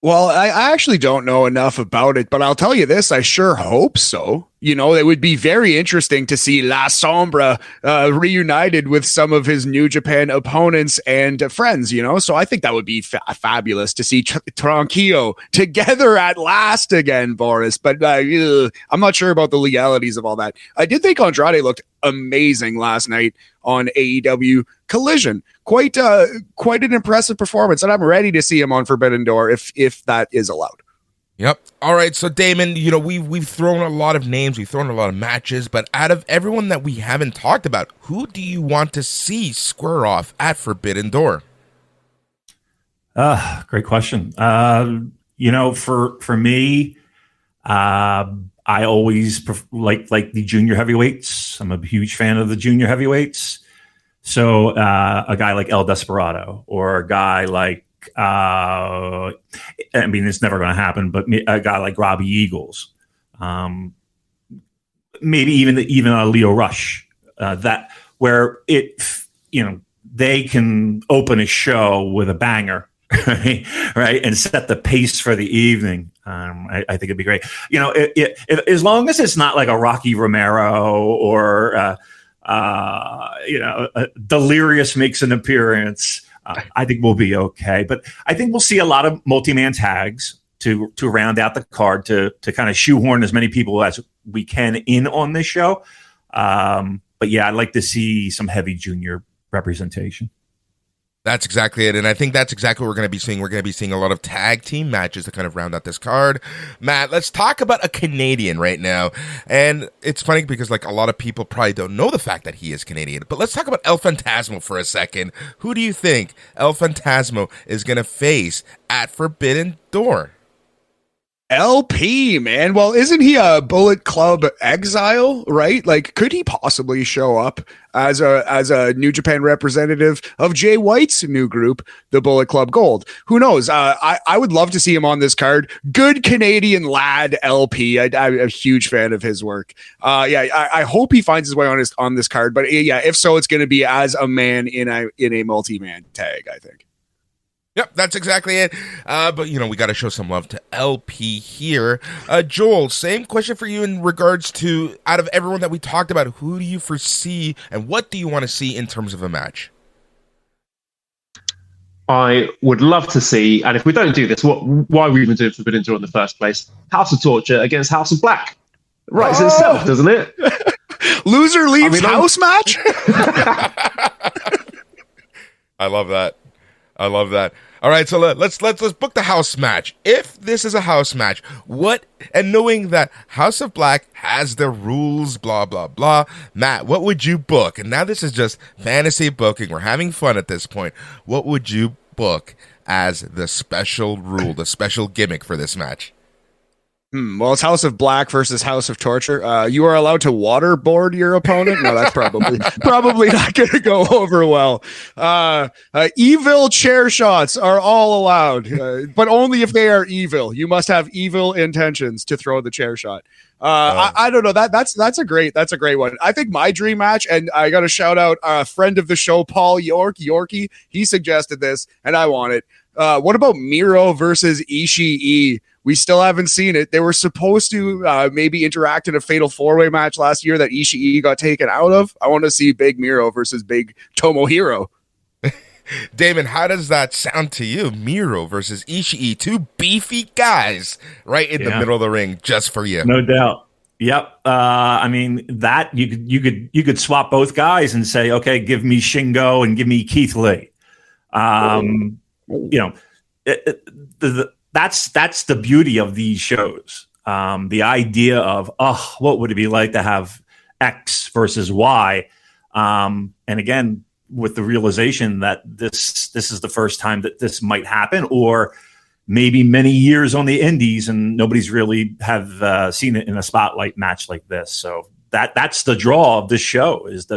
Well, I actually don't know enough about it, but I'll tell you this, I sure hope so. You know, it would be very interesting to see La Sombra reunited with some of his New Japan opponents and friends, you know? So I think that would be fabulous to see Tranquillo together at last again, Boris. But I'm not sure about the legalities of all that. I did think Andrade looked amazing last night on AEW Collision. Quite an impressive performance, and I'm ready to see him on Forbidden Door if that is allowed. Yep. All right. So, Damon, you know, we've thrown a lot of names, we've thrown a lot of matches, but out of everyone that we haven't talked about, who do you want to see square off at Forbidden Door? Great question. You know, for me, I always like the junior heavyweights. I'm a huge fan of the junior heavyweights. So a guy like El Desperado, or a guy like, I mean, it's never going to happen, but a guy like Robbie Eagles, maybe even a Leo Rush, that where it, you know, they can open a show with a banger, right, and set the pace for the evening. I think it'd be great. You know, as long as it's not like a Rocky Romero or you know, Delirious makes an appearance, I think we'll be okay. But I think we'll see a lot of multi-man tags to round out the card, to kind of shoehorn as many people as we can in on this show. But yeah, I'd like to see some heavy junior representation. That's exactly it, and I think that's exactly what we're going to be seeing. We're going to be seeing a lot of tag team matches to kind of round out this card. Matt, let's talk about a Canadian right now, and it's funny because like a lot of people probably don't know the fact that he is Canadian, but let's talk about El Phantasmo for a second. Who do you think El Phantasmo is going to face at Forbidden Door? LP, man. Well, isn't he a Bullet Club exile, right? Like, could he possibly show up as a New Japan representative of Jay White's new group, the Bullet Club Gold? Who knows? I would love to see him on this card. Good Canadian lad, LP. I'm a huge fan of his work. I hope he finds his way on this card. But yeah, if so, it's going to be as a man in a multi-man tag, I think. Yep, that's exactly it. But, you know, we got to show some love to LP here. Joel, same question for you in regards to, out of everyone that we talked about, who do you foresee and what do you want to see in terms of a match? I would love to see, and if we don't do this, why are we even doing Forbidden Door in the first place? House of Torture against House of Black. Writes itself, doesn't it? Loser leaves house match? I love that. I love that. All right, so let's book the house match. If this is a house match, and knowing that House of Black has the rules, blah, blah, blah, Matt, what would you book? And now this is just fantasy booking. We're having fun at this point. What would you book as the special rule, the special gimmick for this match? Well, it's House of Black versus House of Torture. You are allowed to waterboard your opponent. No, that's probably not going to go over well. Evil chair shots are all allowed, but only if they are evil. You must have evil intentions to throw the chair shot. I don't know. That's a great one. I think my dream match, and I got to shout out a friend of the show, Paul Yorkie. He suggested this, and I want it. What about Miro versus Ishii? We still haven't seen it. They were supposed to maybe interact in a fatal four-way match last year that Ishii got taken out of. I want to see Big Miro versus Big Tomohiro. Damon, how does that sound to you? Miro versus Ishii, two beefy guys right in the middle of the ring just for you. No doubt. Yep. I mean, that you could swap both guys and say, okay, give me Shingo and give me Keith Lee. That's the beauty of these shows. The idea of, what would it be like to have X versus Y? And again, with the realization that this is the first time that this might happen, or maybe many years on the indies and nobody's really have seen it in a spotlight match like this. So that's the draw of this show is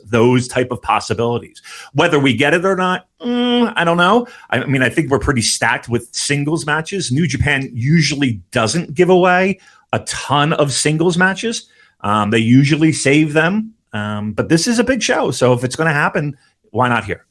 those type of possibilities. Whether we get it or not, I don't know. I mean, I think we're pretty stacked with singles matches. New Japan usually doesn't give away a ton of singles matches. They usually save them. But this is a big show. So if it's going to happen, why not here?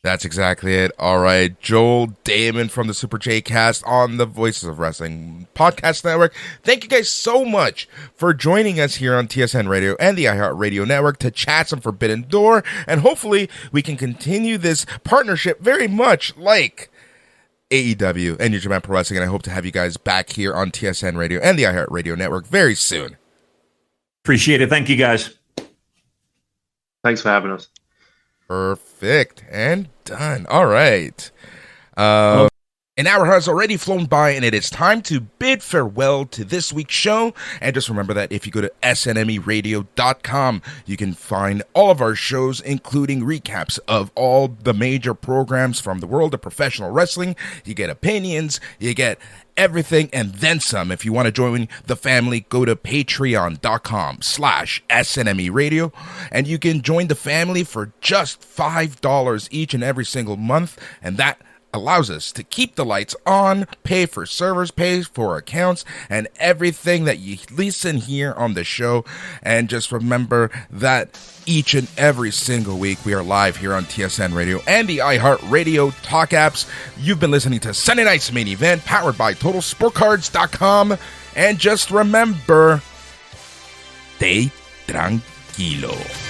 That's exactly it. All right, Joel Damon from the Super J Cast on the Voices of Wrestling Podcast Network. Thank you guys so much for joining us here on TSN Radio and the iHeartRadio Network to chat some Forbidden Door, and hopefully we can continue this partnership very much like AEW and New Japan Pro Wrestling, and I hope to have you guys back here on TSN Radio and the iHeartRadio Network very soon. Appreciate it. Thank you, guys. Thanks for having us. Perfect. And done. All right. An hour has already flown by, and it is time to bid farewell to this week's show. And just remember that if you go to snmeradio.com, you can find all of our shows, including recaps of all the major programs from the world of professional wrestling. You get opinions, you get everything, and then some. If you want to join the family, go to patreon.com/snmeradio, and you can join the family for just $5 each and every single month, and that allows us to keep the lights on, pay for servers, pay for accounts, and everything that you listen here on the show. And just remember that each and every single week we are live here on TSN Radio and the iHeartRadio Talk apps. You've been listening to Sunday Night's Main Event, powered by TotalSportCards.com. And just remember, stay tranquilo.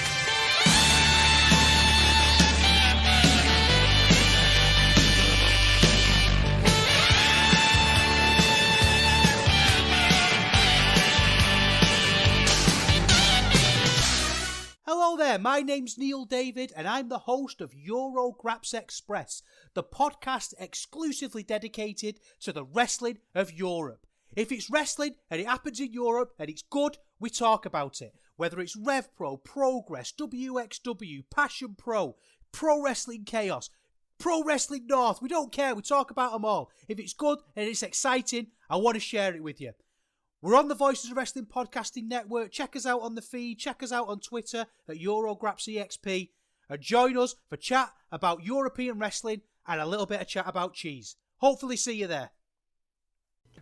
Hello there, my name's Neil David, and I'm the host of WrestleExpress, the podcast exclusively dedicated to the wrestling of Europe. If it's wrestling and it happens in Europe and it's good, we talk about it. Whether it's RevPro, Progress, WXW, Passion Pro, Pro Wrestling Chaos, Pro Wrestling North, we don't care, we talk about them all. If it's good and it's exciting, I want to share it with you. We're on the Voices of Wrestling Podcasting Network. Check us out on the feed. Check us out on Twitter at EuroGrapsEXP. And join us for chat about European wrestling and a little bit of chat about cheese. Hopefully see you there.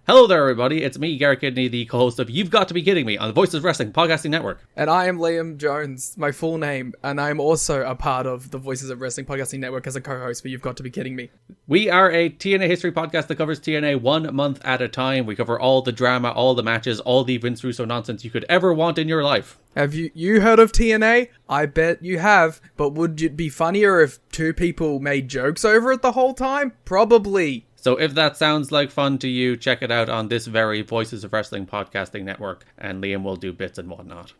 Hello there, everybody. It's me, Garrett Kidney, the co-host of You've Got to Be Kidding Me on the Voices of Wrestling Podcasting Network. And I am Liam Jones, my full name, and I'm also a part of the Voices of Wrestling Podcasting Network as a co-host for You've Got to Be Kidding Me. We are a TNA history podcast that covers TNA 1 month at a time. We cover all the drama, all the matches, all the Vince Russo nonsense you could ever want in your life. Have you heard of TNA? I bet you have, but would it be funnier if two people made jokes over it the whole time? Probably. So if that sounds like fun to you, check it out on this very Voices of Wrestling Podcasting Network, and Liam will do bits and whatnot.